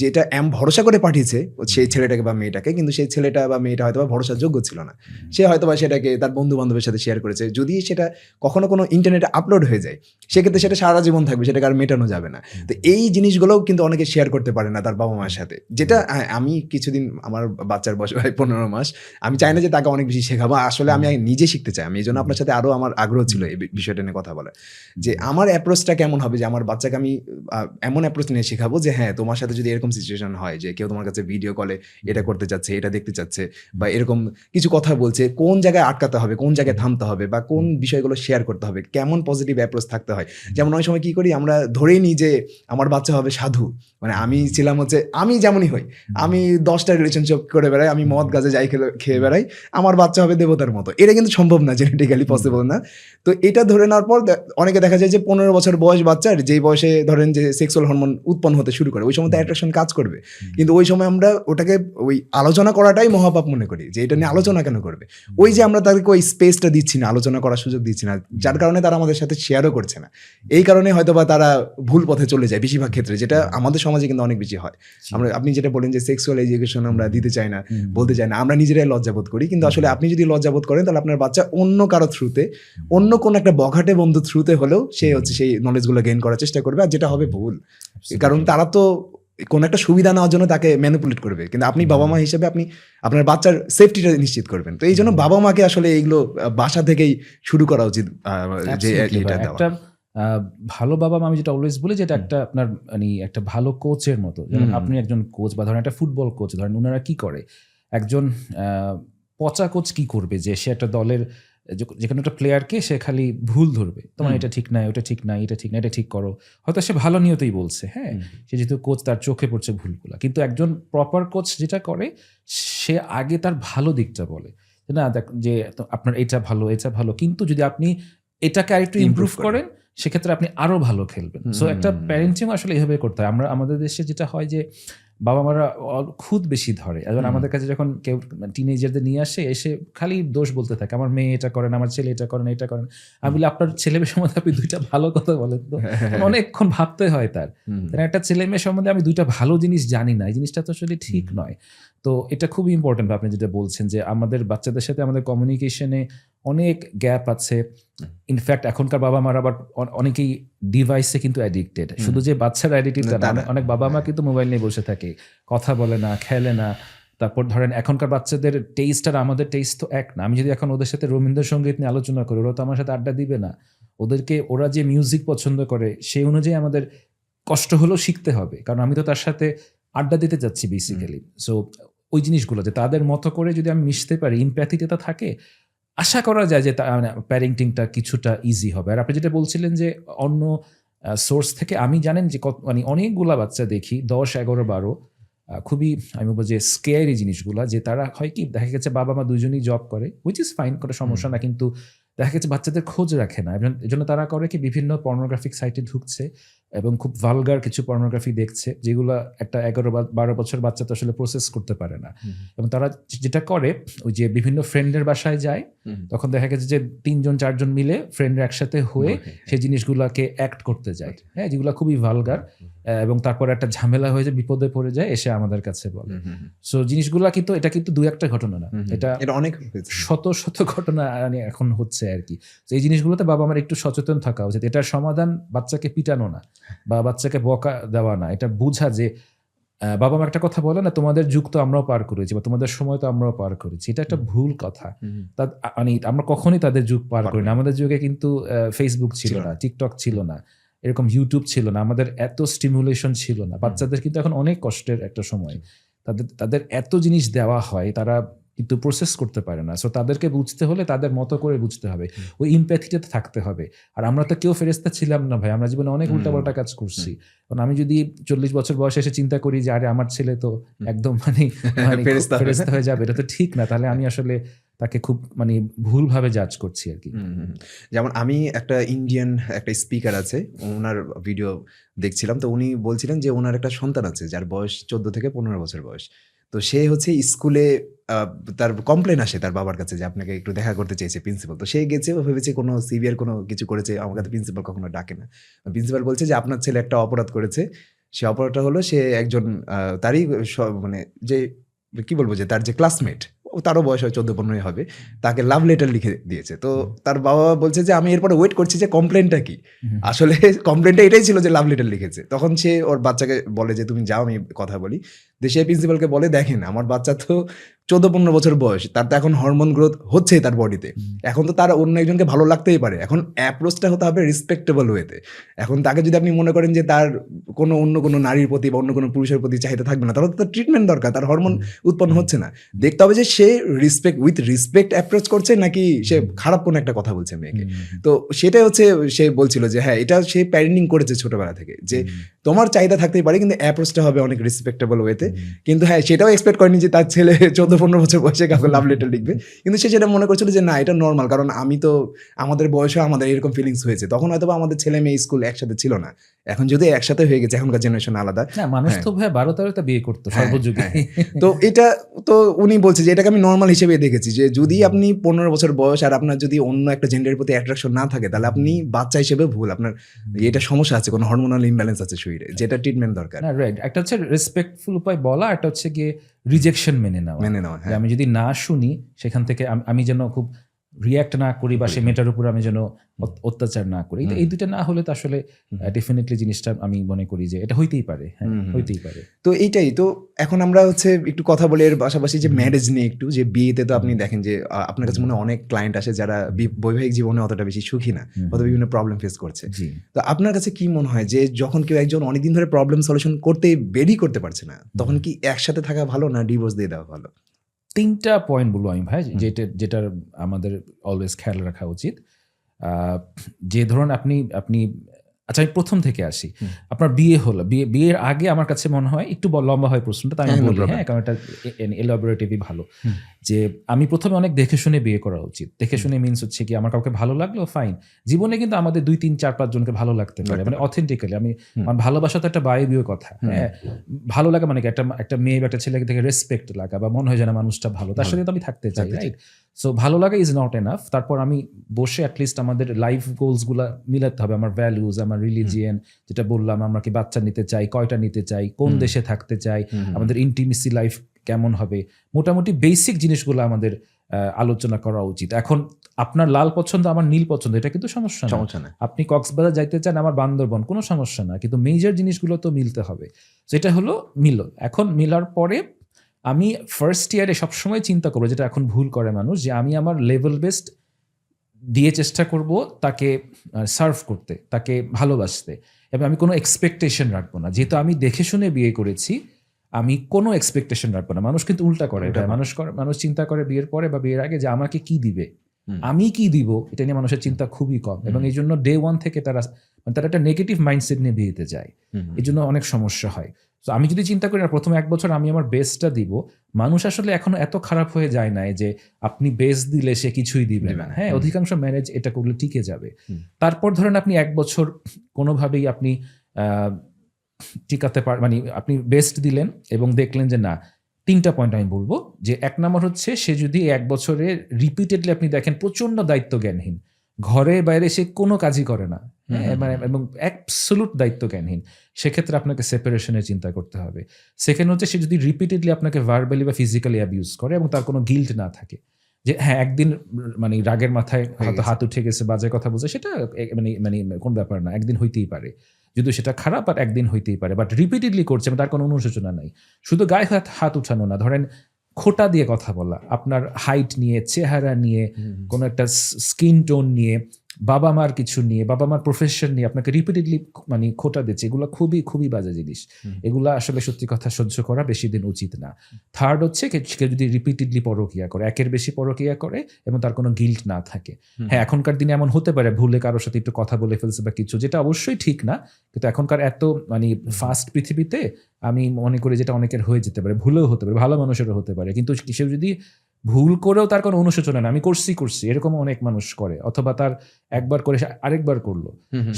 যেটা ভরসা করে পাঠিয়েছে সেই ছেলেটাকে বা মেয়েটাকে, কিন্তু সেই ছেলেটা বা মেয়েটা হয়তো বা ভরসার যোগ্য ছিল না। সে হয়তো বা সেটাকে তার বন্ধু বান্ধবের সাথে শেয়ার করেছে। যদি সেটা কখনো কোনো ইন্টারনেটে আপলোড হয়ে যায়, সেক্ষেত্রে সেটা সারা জীবন থাকবে, সেটাকে আর মেটানো যাবে না। তো এই জিনিসগুলোও কিন্তু অনেকে শেয়ার করতে পারে না তার বাবা মায়ের সাথে, যেটা আমি কিছুদিন, আমার বাচ্চার বয়স হয় 15 মাস, আমি চাই না যে তাকে অনেক বেশি শেখাবো, আসলে আমি নিজে শিখতে চাই। আমি এই জন্য আপনার সাথে আরো আমার আগ্রহ ছিল এই বিষয়টা নিয়ে কথা বলার, যে আমার অ্যাপ্রোচটা কেমন হবে, যে আমার বাচ্চাকে আমি এমন অ্যাপ্রোচ নিয়ে শেখাবো যে হ্যাঁ, তোমার সাথে যদি এরকম সিচুয়েশন হয় যে কেউ তোমার কাছে ভিডিও কলে এটা করতে চাচ্ছে, এটা দেখতে চাচ্ছে, বা এরকম কিছু কথা বলছে, কোন জায়গায় আটকাতে হবে, কোন জায়গায় থামতে হবে, বা কোন বিষয়গুলো শেয়ার করতে হবে, কেমন পজিটিভ অ্যাপ্রোচ থাকতে হয়। যেমন অনেক সময় কি করি আমরা, ধরেই নিই যে আমার বাচ্চা হবে সাধু, মানে আমি ছিলাম হচ্ছে, আমি যেমনই হই, আমি 10টা রিলেশনশিপ করে বেড়াই, আমি মদ গাঁজা যাই খেয়ে বেড়াই, আমার বাচ্চা হবে দেবতার মতো। এটা কিন্তু সম্ভব না, জেনেটিক্যালি পসিবল না। তো এটা ধরে নেওয়ার পর অনেকে দেখা যায় যে 15 বছর বয়স বাচ্চার, যেই বয়সে ধরেন যে সেক্সুয়াল হরমোন উৎপন্ন হতে শুরু করে, ওই সময় তো অ্যাট্রাকশন কাজ করবে, কিন্তু ওই সময় আমরা ওটাকে ওই আলোচনা করাটাই মহাপাপ মনে করি, যে এটা নিয়ে আলোচনা কেন করবে। ওই যে আমরা তাদেরকে ওই স্পেসটা দিচ্ছি না, আলোচনা করার সুযোগ দিচ্ছি না, যার কারণে তারা আমাদের সাথে শেয়ারও করছে না। এই কারণে হয়তো বা তারা ভুল পথে চলে যায় বেশিরভাগ ক্ষেত্রে, যেটা আমাদের সমাজে কিন্তু অনেক বেশি হয়। আমরা, আপনি যেটা বলেন যে সেক্সুয়াল এডুকেশন আমরা দিতে চাই না, বলতে চাই না, আমরা নিজেরাই লজ্জাবোধ করি। কিন্তু আসলে আপনি যদি লজ্জাবোধ করেন, তাহলে আপনার বাচ্চা অন্য কারো থ্রুতে, অন্য কোন একটা বখাটে বন্ধু থ্রুতে হলেও সে হচ্ছে সেই নলেজগুলো গেইন করার চেষ্টা করবে, আর যেটা হবে ভুল। কারণ তারা তো কোন একটা সুবিধা নেওয়ার জন্য তাকে ম্যানিপুলেট করবে, কিন্তু আপনি বাবা মা হিসেবে আপনি আপনার বাচ্চার সেফটিটা নিশ্চিত করবেন। তো এই জন্য বাবা মাকে আসলে এইগুলো বাসা থেকেই শুরু করা উচিত, যে এটা দেওয়া। একটা ভালো বাবা মা, আমি যেটা অলওয়েজ বলি, যেটা একটা আপনার মানে একটা ভালো কোচের মতো। যেমন আপনি একজন কোচ, বা ধরেন একটা ফুটবল কোচ, ধরেন ওনারা কি করে, একজন পচা কোচ কি করবে, যে সে একটা দলের যে কোনো একটা প্লেয়ারকে সে খালি ভুল ধরবে, তোমার এটা ঠিক নাই, ওটা ঠিক নাই, এটা ঠিক না, এটা ঠিক করো। হয়তো সে ভালো নিয়তেই বলছে, হ্যাঁ, সে যেহেতু কোচ, তার চোখে পড়ছে ভুলগুলা। কিন্তু একজন প্রপার কোচ যেটা করে, সে আগে তার ভালো দিকটা বলে, না দেখ যে আপনার এটা ভালো, এটা ভালো, কিন্তু যদি আপনি এটাকে আরেকটু ইমপ্রুভ করেন, সেক্ষেত্রে আপনি আরো ভালো খেলবেন। সো একটা প্যারেন্টিং আসলে এইভাবে করতে হয়। আমাদের দেশে যেটা হয় যে বাবা মারা খুদ বেশি ধরে। এখন আমাদের কাছে যখন কেউ টিনেজারদের নিয়ে আসে, এসে খালি দোষ বলতে থাকে, আমার মেয়ে এটা করেন, আমার ছেলে এটা করেন, এটা করেন। আমি বলি আপনার ছেলে মেয়ে সম্বন্ধে আপনি 2টা ভালো কথা বলেন তো। অনেকক্ষণ ভাবতে হয় তার। একটা ছেলে মেয়ে সম্বন্ধে আমি 2টা ভালো জিনিস জানি না, এই জিনিসটা তো আসলে ঠিক নয়। তো এটা খুবই ইম্পর্টেন্ট আপনি যেটা বলছেন, যে আমাদের বাচ্চাদের সাথে আমাদের কমিউনিকেশনে অনেক গ্যাপ আছে। ইনফ্যাক্ট এখনকার বাবা মারা আবার অনেকেই ডিভাইসে কিন্তু অ্যাডিক্টেড। শুধু যে বাচ্চারা অ্যাডিক্টেড তা না, অনেক বাবা মা কিন্তু মোবাইল নিয়ে বসে থাকে, কথা বলে না, খেলে না। তারপর ধরেন এখনকার বাচ্চাদের টেস্ট আর আমাদের টেস্ট তো এক না। আমি যদি এখন ওদের সাথে রবীন্দ্রসঙ্গীত নিয়ে আলোচনা করি, ওরা তো আমার সাথে আড্ডা দিবে না। ওরা যে মিউজিক পছন্দ করে, সেই অনুযায়ী আমাদের কষ্ট হলেও শিখতে হবে, কারণ আমি তো তার সাথে আড্ডা দিতে যাচ্ছি বেসিক্যালি। সো ওই জিনিসগুলো যে তাদের মতো করে যদি আমি মিশতে পারি, ইমপ্যাথিটা থাকে, আশা করা যায় যে প্যারেন্টিংটা কিছুটা ইজি হবে। আর আপনি যেটা বলছিলেন যে অন্য সোর্স থেকে, আমি জানেন যে মানে অনেকগুলা বাচ্চা দেখি 10, 11, 12, খুবই আমি বলবো যে স্কেয়ারি জিনিসগুলা, যে তারা হয় কি, দেখা গেছে বাবা মা দুজনেই জব করে, হুইচ ইজ ফাইন, কোনো সমস্যা না, কিন্তু দেখা গেছে বাচ্চাদের খোঁজ রাখে না। এই জন্য তারা করে কি, বিভিন্ন পর্নোগ্রাফিক সাইটে ঢুকছে এবং খুব ভালগার কিছু পর্নোগ্রাফি দেখছে, যেগুলো একটা 11-12 বছর বাচ্চা তো আসলে প্রসেস করতে পারে না। এবং তারা যেটা করে, ওই যে বিভিন্ন ফ্রেন্ডের বাসায় যায়, তখন দেখা গেছে যে 3-4 জন মিলে ফ্রেন্ডরা একসাথে হয়ে সেই জিনিসগুলোকে অ্যাক্ট করতে যায়, হ্যাঁ, যেগুলো খুবই ভালগার। এবং তারপর একটা ঝামেলা হয়ে যায়, বিপদে পড়ে যায়, এসে আমাদের কাছে বলে। সো জিনিসগুলা কিন্তু, এটা কিন্তু 2-1টা ঘটনা না, এটা অনেক শত শত ঘটনা এখন হচ্ছে আর কি। এই জিনিসগুলোতে বাবা আমার একটু সচেতন থাকা উচিত। এটার সমাধান বাচ্চাকে পিটানো না, বা বাচ্চাকে বকা দেওয়া না, এটা বোঝা যে বাবা মা একটা কথা বলে না, তোমাদের যুগ তো আমরাও পার করেছি বা তোমাদের সময় তো আমরাও পার করেছি, এটা একটা ভুল কথা। মানে আমরা কখনোই তাদের যুগ পার করি না। আমাদের যুগে কিন্তু ফেসবুক ছিল না, টিকটক ছিল না, এরকম ইউটিউব ছিল না, আমাদের এত স্টিমুলেশন ছিল না। বাচ্চাদের কিন্তু এখন অনেক কষ্টের একটা সময়, তাদের এত জিনিস দেওয়া হয়, তারা কিন্তু প্রসেস করতে পারে না। সো তাদেরকে বুঝতে হলে তাদের মতো করে বুঝতে হবে, ওই ইম্প্যাথিটাতে থাকতে হবে। আর আমরা তো কেউ ফেরেস্তা ছিলাম না ভাই, আমরা জীবনে অনেক উল্টাপাল্টা কাজ করছি। কারণ আমি যদি 40 বছর বয়সে এসে চিন্তা করি যে আরে আমার ছেলে তো একদম মানে ফেরেস্তা হয়ে যাবে, এটা তো ঠিক না। তাহলে আমি আসলে তাকে খুব মানে ভুলভাবে জাজ করছি আর কি। যেমন আমি একটা ইন্ডিয়ান একটা স্পিকার আছে, ওনার ভিডিও দেখছিলাম, তো উনি বলছিলেন যে ওনার একটা সন্তান আছে যার বয়স 14 থেকে 15 বছর বয়স। তো সে হচ্ছে স্কুলে তার কমপ্লেন আসে তার বাবার কাছে যে আপনাকে একটু দেখা করতে চেয়েছে প্রিন্সিপাল। তো সে গেছে, ও ভেবেছে কোনো সিভিয়ার কোনো কিছু করেছে, আমার কাছে প্রিন্সিপাল কখনো ডাকে না। প্রিন্সিপাল বলছে যে আপনার ছেলে একটা অপরাধ করেছে। সে অপরাধটা হলো সে একজন তারই মানে যে কি বলবো যে তার যে ক্লাসমেট, তারও বয়স হয় 14-15 হবে, তাকে লাভ লেটার লিখে দিয়েছে। তো তার বাবা বলছে যে আমি এরপরে ওয়েট করছি যে কমপ্লেনটা কি। আসলে কমপ্লেনটা এটাই ছিল যে লাভ লেটার লিখেছে। তখন সে ওর বাচ্চাকে বলে যে তুমি যাও, আমি কথা বলি। সে প্রিন্সিপালকে বলে দেখেন আমার বাচ্চা তো 14-15 বছর বয়স, তার তো এখন হরমোন গ্রোথ হচ্ছে তার বডিতে, এখন তো তার অন্য একজনকে ভালো লাগতেই পারে। এখন অ্যাপ্রোচটা হতে হবে রেসপেক্টেবল ওয়েতে। এখন তাকে যদি আপনি মনে করেন যে তার অন্য কোনো নারীর প্রতি বা অন্য কোনো পুরুষের প্রতি চাহিদা থাকবে না, তাহলে তো তার ট্রিটমেন্ট দরকার, তার হরমোন উৎপন্ন হচ্ছে না। দেখতে হবে যে সে উইথ রেসপেক্ট অ্যাপ্রোচ করছে নাকি সে খারাপ কোনো একটা কথা বলছে মেয়েকে। তো সেটাই হচ্ছে সে বলছিল যে হ্যাঁ, এটা সে প্যারেন্টিং করেছে ছোটবেলা থেকে, যে তোমার চাহিদা থাকতেই পারে কিন্তু অ্যাপ্রোচটা হবে অনেক রেসপেক্টেবল ওয়েতে। কিন্তু হ্যাঁ, সেটাও এক্সপেক্ট করেনি যে তার ছেলে 14-15 বছর বয়সে কাউকে লাভ লেটার লিখবে। কিন্তু সে সেটা মনে করছিল যে না, এটা নর্মাল, কারণ আমি তো আমাদের বয়সে আমাদের এরকম ফিলিংস হয়েছে, তখন হয়তো আমাদের ছেলে মেয়ে স্কুল একসাথে ছিল না। এখন যদি একসাথে হয়ে গেছে, এখনকার জেনারেশন আলাদা। মানুষ তো ভাই 12-13 বিয়ে করতো সর্বযুগে। তো এটা তো উনি বলছে যে এটাকে আমি নর্মাল হিসেবে দেখেছি, যে যদি আপনি 15 বছর বয়স আর আপনার যদি অন্য একটা জেন্ডারের প্রতি অ্যাট্রাকশন না থাকে, তাহলে আপনি বাচ্চা হিসেবে ভুল, আপনার এটা সমস্যা আছে, কোনো হরমোনাল ইমব্যালেন্স আছে শরীরে, যেটা ট্রিটমেন্ট দরকার। না, রাইট। একটা হচ্ছে রেসপেক্টফুল উপায় বলা, একটা হচ্ছে গিয়ে রিজেকশন মেনে নেওয়া। আমি যদি না শুনি, সেখান থেকে আমি যেন খুব রিয়াক্ট না করি বা সে মেয়েটার উপর আমি যেন অত্যাচার না করি। এই দুইটা না হলে তো আসলে ডেফিনেটলি জিনিসটা আমি মনে করি যে এটা হইতেই পারে। হইতেই পারে। তো এইটাই তো। এখন আমরা হচ্ছে একটু কথা বলে এর পাশাপাশি যে ম্যারেজ নিয়ে একটু, যে বিয়েতে তো আপনি দেখেন যে আপনার কাছে মনে অনেক ক্লায়েন্ট আসে যারা বৈবাহিক জীবনে অতটা বেশি সুখী না, অথবা বিভিন্ন প্রবলেম ফেস করছে। তো আপনার কাছে কি মনে হয় যে যখন কেউ একজন অনেকদিন ধরে প্রবলেম সলিউশন করতে পারছে না, তখন কি একসাথে থাকা ভালো না ডিভোর্স দিয়ে দেওয়া ভালো? 3টা পয়েন্ট বলবো আমি ভাই, যেটার আমাদের অলওয়েজ খেয়াল রাখা উচিত। যে ধরুন আপনি আচ্ছা, আমি প্রথম থেকে আসি। আপনার বিয়ে হলো, বিয়ের আগে আমার কাছে মনে হয় একটু লম্বা হয় প্রশ্নটা, তাই আমি বলি হ্যাঁ, কারণ এটা এলাবোরেটিভই ভালো। যে আমি প্রথমে অনেক দেখে শুনে বিয়ে করা উচিত। দেখে শুনে মিনস হচ্ছে কি, আমার কাউকে ভালো লাগলো ফাইন। জীবনে কিন্তু আমাদের 2, 3, 4, 5 জনকে ভালো লাগতে পারে, মানে অথেন্টিক্যালি। ভালোবাসা তো একটা বায়বীয় কথা। হ্যাঁ, ভালো লাগা মানে একটা মেয়ে বা একটা ছেলেকে দেখে রেসপেক্ট লাগা বা মনে হয় যেন মানুষটা ভালো, তার সাথে তো আমি থাকতে চাই, রাইট? সো ভালো লাগা ইজ নট এনাফ। তারপর আমি বসে অ্যাটলিস্ট আমাদের লাইফ গোলসগুলো মিলাতে হবে, আমার ভ্যালুজ, আমার রিলিজিয়ান, যেটা বললাম, আমরা কি বাচ্চা নিতে চাই, কয়টা নিতে চাই, কোন দেশে থাকতে চাই, আমাদের ইন্টিমেসি লাইফ কেমন হবে, মোটামুটি বেসিক জিনিসগুলো আমাদের আলোচনা করা উচিত। এখন আপনার লাল পছন্দ, আমার নীল পছন্দ, এটা কিন্তু সমস্যা না। আপনি কক্সবাজার যাইতে চান, আমার বান্দরবন, কোনো সমস্যা না, কিন্তু মেজর জিনিসগুলো তো মিলতে হবে। সেটা হলো মিলল। এখন মিলার পরে আমি ফার্স্ট ইয়ারে সবসময় চিন্তা করবো, যেটা এখন ভুল করে মানুষ, যে আমি আমার লেভেল বেস্ট দিয়ে চেষ্টা করব তাকে সার্ভ করতে, তাকে ভালোবাসতে, এবং আমি কোনো এক্সপেকটেশন রাখবো না। যেহেতু আমি দেখে শুনে বিয়ে করেছি, আমি কোনো এক্সপেকটেশন রাখবো না। মানুষ কিন্তু উল্টা করে, মানুষ চিন্তা করে বিয়ের পরে বা বিয়ের আগে যে আমাকে কি দিবে, আমি কি দিব, এটা নিয়ে মানুষের চিন্তা খুবই কম। এবং এই জন্য ডে 1 থেকে তারা একটা নেগেটিভ মাইন্ডসেট নিয়ে বিয়েতে যায়, এই জন্য অনেক সমস্যা হয়। তো আমি যদি চিন্তা করি না প্রথম 1 বছর আমি আমার বেস্টটা দিব, মানুষ আসলে এখনো এত খারাপ হয়ে যায় না যে আপনি বেস্ট দিলে সে কিছুই দিবে না। হ্যাঁ, অধিকাংশ ম্যারেজ এটা করলে টিকে যাবে। তারপর ধরেন আপনি 1 বছর কোনোভাবেই আপনি টিকাতে মানে আপনি বেস্ট দিলেন এবং দেখলেন যে না, 3টা পয়েন্ট আমি বলবো। যে 1 নম্বর হচ্ছে, সে যদি 1 বছরে রিপিটেডলি আপনি দেখেন প্রচন্ড দায়িত্ব জ্ঞানহীন, ঘরে বাইরে সে কোনো কাজই করে না, এবং অ্যাবসলিউট দায়িত্ব জ্ঞানহীন, সেক্ষেত্রে আপনাকে সেপারেশনের চিন্তা করতে হবে। সেকেন্ড হচ্ছে, সে যদি রিপিটেডলি আপনাকে ভার্বালি বা ফিজিক্যালি অ্যাবিউজ করে এবং তার কোনো গিল্ট না থাকে, যে হ্যাঁ একদিন মানে রাগের মাথায় হয়তো হাত উঠে গেছে, বাজে কথা বলছে, সেটা মানে কোন ব্যাপার না, একদিন হইতেই পারে। যদি সেটা খারাপ আর একদিন হইতেই পারে, বাট রিপিটেডলি করছে তার কোনো অনুশোচনা নাই। শুধু গায়ে হাত উঠানো না, ধরেন খোঁটা দিয়ে কথা বলা, আপনার হাইট নিয়ে, চেহারা নিয়ে, কোনো একটা স্কিন টোন নিয়ে, বাবা মার কিছু নিয়ে, বাবা মার প্রফেশন নিয়ে আপনাকে রিপিটেডলি মানে খোঁটা দিচ্ছে, এগুলো খুবই খুবই বাজে জিনিস। এগুলো আসলে সত্যি কথা সহ্য করা বেশি দিন উচিত না। থার্ড হচ্ছে কেউ যদি রিপিটেডলি পরকিয়া করে, একের বেশি পরকিয়া করে এবং তার কোনো গিল্ট না থাকে। হ্যাঁ, এখনকার দিনে এমন হতে পারে ভুলে কারোর সাথে একটু কথা বলে ফেলছে বা কিছু, যেটা অবশ্যই ঠিক না, কিন্তু এখনকার এত মানে ফাস্ট পৃথিবীতে আমি মনে করি যেটা অনেকের হয়ে যেতে পারে, ভুলেও হতে পারে, ভালো মানুষেরও হতে পারে, কিন্তু কেউ যদি ভুল করেও তার কোনো অনুশোচনা না, আমি করছি এরকম অনেক মানুষ করে, অথবা তার একবার করে সে আরেকবার করলো,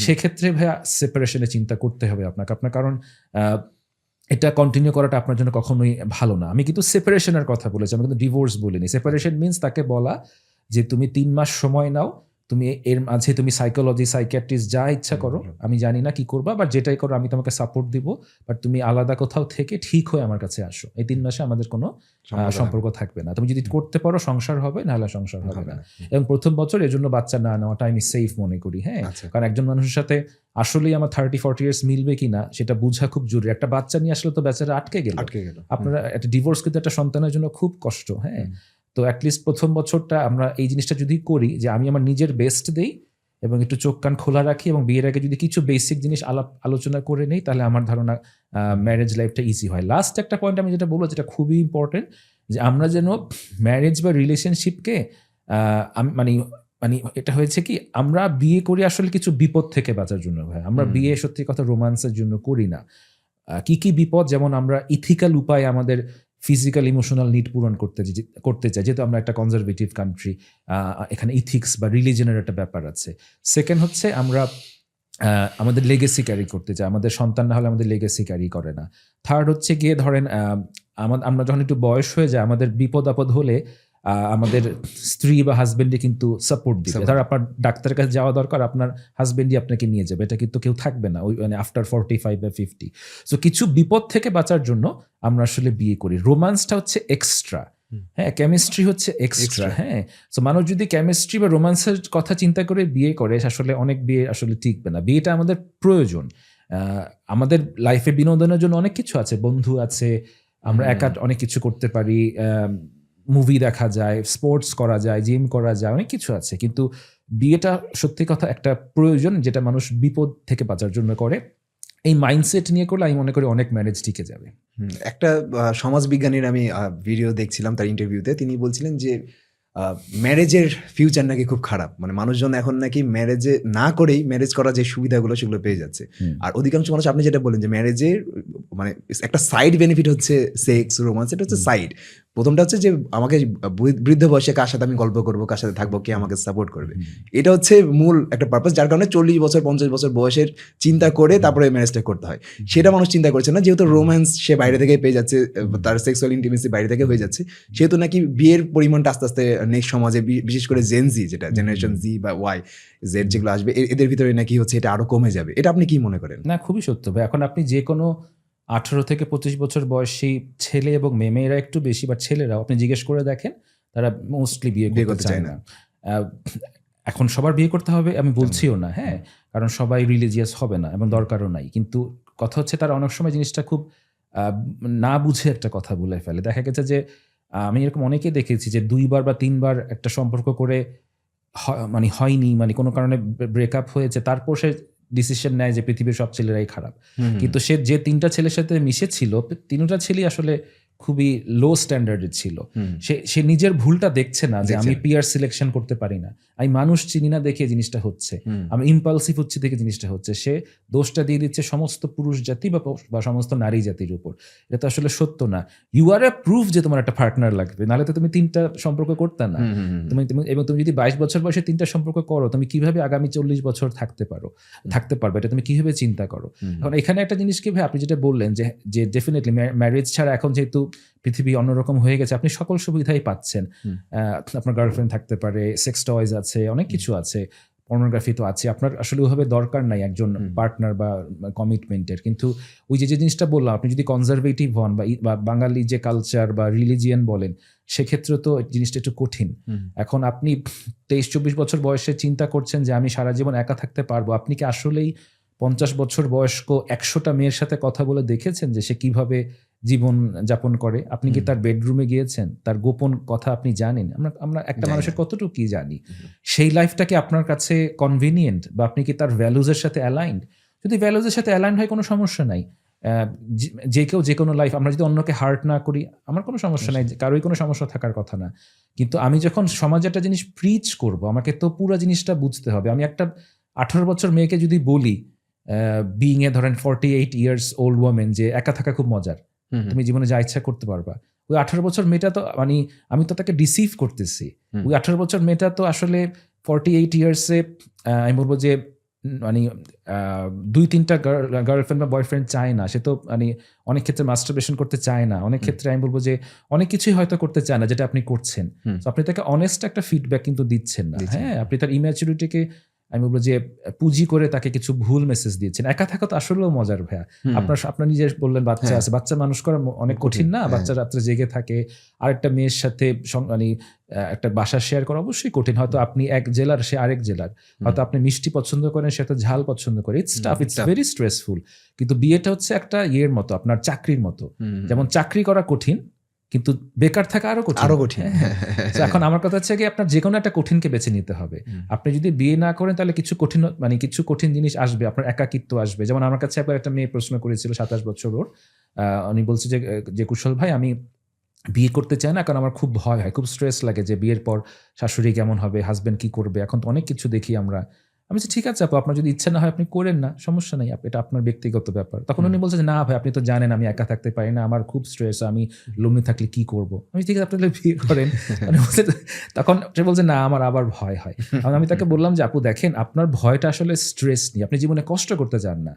সেক্ষেত্রে ভাইয়া সেপারেশনে চিন্তা করতে হবে আপনার কারণ এটা কন্টিনিউ করাটা আপনার জন্য কখনোই ভালো না। আমি কিন্তু সেপারেশনের কথা বলেছি, আমি কিন্তু ডিভোর্স বলিনি। সেপারেশন মিনস তাকে বলা যে তুমি 3 মাস সময় নাও, তুমি এর মাঝে তুমি সাইকোলজি, সাইকিয়াট্রিস্ট যা ইচ্ছা করো, আমি জানি না কি করবা, বাট যেটাই করো আমি তোমাকে সাপোর্ট দিব, বাট তুমি আলাদা কোথাও থেকে ঠিক হয়ে আমার কাছে আসো। এই 3 মাসে আমাদের কোনো সম্পর্ক থাকবে না। তুমি যদি করতে পারো সংসার হবে, নাহলে সংসার হবে না। এবং প্রথম বছর এর জন্য বাচ্চা না নেওয়াটা আমি সেফ মনে করি। হ্যাঁ, কারণ একজন মানুষের সাথে আসলেই আমার 30-40 ইয়ার্স মিলবে কিনা সেটা বোঝা খুব জরুরি। একটা বাচ্চা নিয়ে আসলে তো বেচারা আটকে গেল। আপনারা একটা ডিভোর্স কিন্তু একটা সন্তানের জন্য খুব কষ্ট। হ্যাঁ, তো অ্যাটলিস্ট প্রথম বছরটা আমরা এই জিনিসটা যদি করি যে আমি আমার নিজের বেস্ট দেই এবং একটু চোখ কান খোলা রাখি, এবং বিয়ের আগে যদি কিছু বেসিক জিনিস আলোচনা করে নেই, তাহলে আমার ধারণা ম্যারেজ লাইফটা ইজি হয়। লাস্ট একটা পয়েন্ট আমি যেটা বলবো, যেটা খুবই ইম্পর্টেন্ট, যে আমরা যেন ম্যারেজ বা রিলেশনশিপকে মানে এটা হয়েছে কি, আমরা বিয়ে করি আসলে কিছু বিপদ থেকে বাঁচার জন্য ভাই। আমরা বিয়ে সত্যি কথা রোমান্সের জন্য করি না। কি কি বিপদ, যেমন আমরা ইথিক্যাল উপায়ে আমাদের ফিজিক্যাল ইমোশনাল নিড পূরণ করতে চাই, যেহেতু আমরা একটা কনজারভেটিভ কান্ট্রি, এখানে ইথিক্স বা রিলিজনের একটা ব্যাপার আছে। সেকেন্ড হচ্ছে আমরা আমাদের লেগেসি ক্যারি করতে চাই, আমাদের সন্তান না হলে আমাদের লেগেসি ক্যারি করে না। থার্ড হচ্ছে গিয়ে ধরেন আমরা যখন একটু বয়স হয়ে যায়, আমাদের বিপদ আপদ হলে আমাদের স্ত্রী বা হাজবেন্ডে কিন্তু সাপোর্ট দিবে। ধর আপনার ডাক্তারের কাছে যাওয়া দরকার, আপনার হাজবেন্ডই আপনাকে নিয়ে যাবে, এটা কিন্তু কেউ থাকবে না ওই মানে আফটার 45 বা 50। সো কিছু বিপদ থেকে বাঁচার জন্য আমরা আসলে বিয়ে করি। রোমান্সটা হচ্ছে এক্সট্রা, হ্যাঁ, কেমিস্ট্রি হচ্ছে এক্সট্রা। হ্যাঁ, সো মানুষ যদি কেমিস্ট্রি বা রোমান্সের কথা চিন্তা করে বিয়ে করে, আসলে অনেক বিয়ে আসলে টিকবে না। বিয়েটা আমাদের প্রয়োজন। আমাদের লাইফে বিনোদনের জন্য অনেক কিছু আছে, বন্ধু আছে, আমরা একা অনেক কিছু করতে পারি, মুভি দেখা যায়, স্পোর্টস করা যায়, জিম করা যায়, অনেক কিছু আছে, কিন্তু বিয়েটা সত্যি কথা একটা প্রয়োজন, যেটা মানুষ বিপদ থেকে বাঁচার জন্য করে। এই মাইন্ডসেট নিয়ে করলে আমি মনে করি অনেক ম্যারেজ টিকে যাবে। একটা সমাজবিজ্ঞানীর আমি ভিডিও দেখছিলাম, তার ইন্টারভিউতে তিনি বলছিলেন যে ম্যারেজের ফিউচার নাকি খুব খারাপ, মানে মানুষজন এখন নাকি ম্যারেজে না করেই ম্যারেজ করার যে সুবিধাগুলো সেগুলো পেয়ে যাচ্ছে। আর অধিকাংশ মানুষ, আপনি যেটা বলেন যে ম্যারেজের মানে একটা সাইড বেনিফিট হচ্ছে সেক্স, রোমান্স, এটা হচ্ছে সাইড। প্রথমটা হচ্ছে যে আমাকে বৃদ্ধ বয়সে কার সাথে আমি গল্প করবো, কার সাথে থাকবো, কে আমাকে সাপোর্ট করবে, এটা হচ্ছে মূল একটা পারপাস, যার কারণে 40 বছর 50 বছর বয়সের চিন্তা করে তারপরে ম্যারেজটা করতে হয়। সেটা মানুষ চিন্তা করছে না, যেহেতু রোম্যান্স সে বাইরে থেকে পেয়ে যাচ্ছে, তার সেক্সুয়াল ইন্টিমেসি বাইরে থেকে হয়ে যাচ্ছে, সেহেতু নাকি বিয়ের পরিমাণটা আস্তে আস্তে নেক্সট সমাজে, বিশেষ করে জেন জি, যেটা জেনারেশন জি বা ওয়াই জেড যেগুলো আসবে, এদের ভিতরে নাকি হচ্ছে এটা আরো কমে যাবে। এটা আপনি কি মনে করেন? না, খুবই সত্য ভাই। এখন আপনি যে কোনো 18 থেকে 25 বছর বয়সী ছেলে এবং মেয়েরা একটু বেশি, বা ছেলেরাও আপনি জিজ্ঞেস করে দেখেন, তারা মোস্টলি বিয়ে করতে চায় না। এখন সবার বিয়ে করতে হবে আমি বলছিও না, হ্যাঁ, কারণ সবাই রিলিজিয়াস হবে না এবং দরকারও নাই, কিন্তু কথা হচ্ছে তারা অনেক সময় জিনিসটা খুব না বুঝে একটা কথা বলে ফেলে। দেখা গেছে যে আমি এরকম অনেকেই দেখেছি যে 2 বার বা 3 বার একটা সম্পর্ক করে মানে হয়নি, মানে কোনো কারণে ব্রেকআপ হয়েছে, তারপর সে ডিসিশন নেয় যে পৃথিবীর সব ছেলেরাই খারাপ। কিন্তু সে যে 3টা ছেলের সাথে মিশেছিল, 3টা ছেলেই আসলে খুবই লো স্ট্যান্ডার্ডের ছিল। সে নিজের ভুলটা দেখছে না, যে আমি পিয়ার সিলেকশন করতে পারি না, আমি মানুষ চিনি না দেখে জিনিসটা হচ্ছে, আমি ইম্পালসিভ হচ্ছে দেখে জিনিসটা হচ্ছে, সে দোষটা দিয়ে দিচ্ছে সমস্ত পুরুষ জাতি বা সমস্ত নারী জাতির উপর। এটা তো আসলে সত্য না। ইউ আর এ প্রুফ যে তোমার একটা পার্টনার লাগবে, নাহলে তো তুমি 3টা সম্পর্ক করতে না। এবং তুমি যদি 22 বছর বয়সে 3টা সম্পর্ক করো, তুমি কিভাবে আগামী 40 বছর থাকতে পারবে, এটা তুমি কিভাবে চিন্তা করো। এখন এখানে একটা জিনিস কি ভাই, আপনি যেটা বললেন যে ডেফিনেটলি ম্যারেজ ছাড়া এখন যেহেতু পৃথিবী অন্যরকম হয়ে গেছে, আপনি সকল সুবিধাই পাচ্ছেন। আপনার গার্লফ্রেন্ড থাকতে পারে, সেক্স টয়েজ আছে, অনেক কিছু আছে, পর্নোগ্রাফি তো আছে, আপনার আসলে ওইভাবে দরকার নাই একজন পার্টনার বা কমিটমেন্টের। কিন্তু ওই যে জিনিসটা বললাম, আপনি যদি কনজারভেটিভ হন বা বাঙালি যে কালচার বা রিলিজিয়ান বলেন, সেক্ষেত্রে তো জিনিসটা একটু কঠিন। এখন আপনি 23-24 বছর বয়সে চিন্তা করছেন যে আমি সারা জীবন একা থাকতে পারবো, আপনি কি আসলেই 50 বছর বয়স্ক 100টা মেয়ের সাথে কথা বলে দেখেছেন যে সে কিভাবে জীবন যাপন করে? আপনি কি তার বেডরুমে গিয়েছেন? তার গোপন কথা আপনি জানেন? আমরা একটা জানি মানুষের না। কতটুকু কি জানি? সেই লাইফটা কি আপনার কাছে কনভিনিয়েন্ট বা আপনি কি তার ভ্যালুজ এর সাথে অ্যালাইনড? যদি ভ্যালুজ এর সাথে অ্যালাইনড হয় কোনো সমস্যা নাই। যে কেউ যেকোনো লাইফ আমরা যদি অন্যকে হার্ট না করি আমার কোনো সমস্যা নাই। কারোই কোনো সমস্যা থাকার কথা না। কিন্তু আমি যখন সমাজে একটা জিনিস প্রিচ করব, আমাকে তো পুরা জিনিসটা বুঝতে হবে। আমি একটা 18 বছর মেয়েকে যদি বলি বিইং এ ধরেন 48 ইয়ার্স ওল্ড ওম্যান যে একা থাকা খুব মজার। তুমি জীবনে যা ইচ্ছা করতে পারবা। ওই 18 বছর মেয়েটা তো মানে আমি তো তাকে ডিসিভ করতেছি। ওই 18 বছর মেয়েটা তো আসলে 48 ইয়ার্সে আমি বলব যে মানে 2-3টা গার্লফ্রেন্ড বা বয়ফ্রেন্ড চায় না। সে তো মানে অনেক ক্ষেত্রে মাস্টারবেশন করতে চায় না। অনেক ক্ষেত্রে আমি বলব যে অনেক কিছুই হয়তো করতে চায় না যেটা আপনি করছেন। তো আপনি তাকে অনেস্ট একটা ফিডব্যাক কিন্তু দিচ্ছেন না। হ্যাঁ, আপনি তার ইম্যাচুরিটিকে আমি বলবো যে পুঁজি করে তাকে কিছু ভুল মেসেজ দিয়েছেন। একা থাকা তো আসলেও মজার ভাইয়া। আপনার নিজে বললেন বাচ্চা আছে। বাচ্চা মানুষ করা অনেক কঠিন না? বাচ্চা রাত্রে জেগে থাকে। আরেকটা মেয়ের সাথে মানে একটা বাসা শেয়ার করা অবশ্যই কঠিন। হয়তো আপনি এক জেলার, সে আরেক জেলার। হয়তো আপনি মিষ্টি পছন্দ করেন, সে তো ঝাল পছন্দ করে। It's tough, it's very stressful. কিন্তু বিয়েটা হচ্ছে একটা ইয়ের মতো, আপনার চাকরির মতো। যেমন চাকরি করা কঠিন, কিন্তু বেকার থাকা আরো কঠিন। তো এখন আমার কথা হচ্ছে কি আপনার যেকোনো একটা কঠিনকে বেছে নিতে হবে। আপনি যদি বিয়ে না করেন তাহলে কিছু কঠিন জিনিস আসবে, আপনার একাকিত্ব আসবে। যেমন আমার কাছে একবার একটা মেয়ে প্রশ্ন করেছিল 27 বছর ওর। উনি বলছে যে কুশল ভাই আমি বিয়ে করতে চাই না কারণ আমার খুব ভয় হয়, খুব স্ট্রেস লাগে যে বিয়ের পর শাশুড়ি কেমন হবে, হাজবেন্ড কি করবে। এখন তো অনেক কিছু দেখি আমরা। আমি বলছি ঠিক আছে আপু, আপনার যদি ইচ্ছা না হয় আপনি করেন না, সমস্যা নাই, এটা আপনার ব্যক্তিগত ব্যাপার। তখন উনি বলছে যে না ভাই আপনি তো জানেন আমি একা থাকতে পারি না, আমার খুব স্ট্রেস, আমি লোনলি থাকলে কি করব। আমি ঠিক আছে আপনি তাহলে বিয়ে করেন। মানে তখন সে বলছে না আমার আবার ভয় হয়। আমি তাকে বললাম যে আপু দেখেন আপনার ভয়টা আসলে স্ট্রেস নিয়ে, আপনি জীবনে কষ্ট করতে চান না।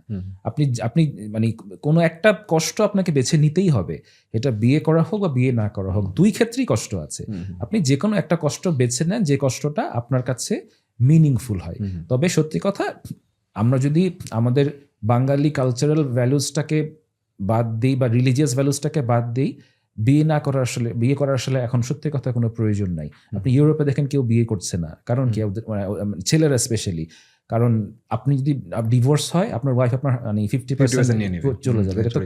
আপনি মানে কোনো একটা কষ্ট আপনাকে বেছে নিতেই হবে। এটা বিয়ে করা হোক বা বিয়ে না করা হোক, দুই ক্ষেত্রেই কষ্ট আছে। আপনি যে কোনো একটা কষ্ট বেছে নেন যে কষ্টটা আপনার কাছে মিনিংফুল হয়। তবে সত্যি কথা, আমরা যদি আমাদের বাঙালি কালচারাল ভ্যালুসটাকে বাদ দিই বা রিলিজিয়াস ভ্যালুসটাকে বাদ দিই, বিয়ে করার আসলে এখন সত্যি কথা কোনো প্রয়োজন নাই। আপনি ইউরোপে দেখেন কেউ বিয়ে করছে না, কারণ কি ছেলেরা স্পেশালি, কারণ আপনি যদি ডিভোর্স হয় আপনার ওয়াইফ আপনার মানে 50% চলে যাবে। এটা তো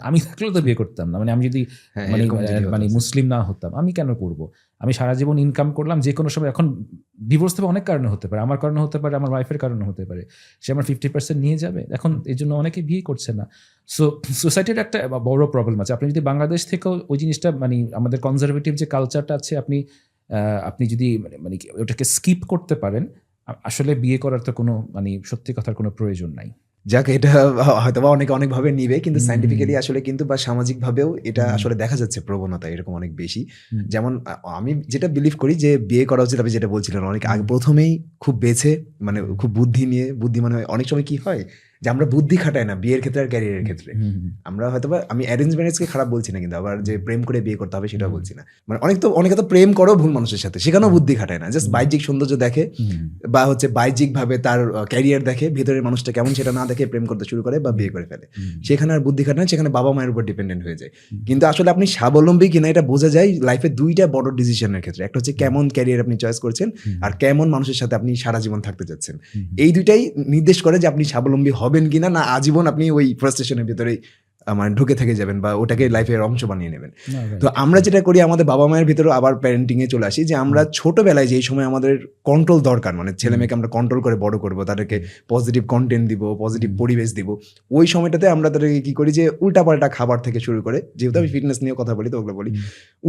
আমি থাকলেও তো বিয়ে করতাম না। মানে আমি যদি মানে মুসলিম না হতাম আমি কেন করব? আমি সারা জীবন ইনকাম করলাম, যে কোনো সময় এখন ডিভোর্স হবে অনেক কারণে হতে পারে, আমার কারণে হতে পারে, আমার ওয়াইফের কারণে হতে পারে, সে আমার 50% নিয়ে যাবে। এখন এই জন্য অনেকে বিয়ে করছে না। সো সোসাইটির একটা বড় প্রবলেম আছে। আপনি যদি বাংলাদেশ থেকেও ওই জিনিসটা মানে আমাদের কনজারভেটিভ যে কালচারটা আছে আপনি যদি মানে ওটাকে স্কিপ করতে পারেন, আসলে বিয়ে করার তো কোনো মানে সত্যি কথার কোনো প্রয়োজন নাই। যাক, এটা হয়তোবা অনেকে অনেকভাবে নিবে, কিন্তু সায়েন্টিফিক্যালি আসলে কিন্তু বা সামাজিকভাবেও এটা আসলে দেখা যাচ্ছে প্রবণতা এরকম অনেক বেশি। যেমন আমি যেটা বিলিভ করি যে বিয়ে করা উচিত, আপনি যেটা বলছিলেন অনেক আগে প্রথমেই খুব বেছে মানে খুব বুদ্ধি নিয়ে, বুদ্ধি মানে অনেক সময় কি হয় যে আমরা বুদ্ধি খাটাই না বিয়ের ক্ষেত্রে আর ক্যারিয়ারের ক্ষেত্রে। আমরা হয়তোবা আমি অ্যারেঞ্জ ম্যারেজকে খারাপ বলছি না, কিন্তু আবার যে প্রেম করে বিয়ে করতে হবে সেটাও বলছি না। মানে অনেকে তো প্রেম করো ভুল মানুষের সাথে, সেখানেও বুদ্ধি খাটায় না, জাস্ট বাহ্যিক সৌন্দর্য দেখে বা হচ্ছে বাহ্যিক ভাবে তার ক্যারিয়ার দেখে, ভেতরের মানুষটা কেমন সেটা না দেখে প্রেম করতে শুরু করে বা বিয়ে করে ফেলে। সেখানে আর বুদ্ধি খাটায় না, সেখানে বাবা মায়ের উপর ডিপেন্ডেন্ট হয়ে যায়। কিন্তু আসলে আপনি স্বাবলম্বী কিনা এটা বোঝা যায় লাইফে দুইটা বড় ডিসিশনের ক্ষেত্রে। একটা হচ্ছে কেমন ক্যারিয়ার আপনি চয়েস করছেন, আর কেমন মানুষের সাথে আপনি সারা জীবন থাকতে যাচ্ছেন। এই দুইটাই নির্দেশ করে যে আপনি স্বাবলম্বী হবেন কিনা, না আজীবন আপনি ওই ফ্রাস্ট্রেশনের ভিতরেই মানে ঢুকে থেকে যাবেন বা ওটাকে লাইফের অংশ বানিয়ে নেবেন। তো আমরা যেটা করি আমাদের বাবা মায়ের ভিতরে আবার প্যারেন্টিং এ চলে আসি যে আমরা ছোটবেলায় যেই সময় আমাদের কন্ট্রোল দরকার, মানে ছেলে মেয়েকে আমরা কন্ট্রোল করে বড় করবো, তাদেরকে পজিটিভ কন্টেন্ট দিব, পজিটিভ পরিবেশ দিব, ওই সময়টাতে আমরা তাদেরকে কি করি যে উল্টাপাল্টা খাবার থেকে শুরু করে, যেহেতু আমি ফিটনেস নিয়ে কথা বলি তো ওগুলো বলি,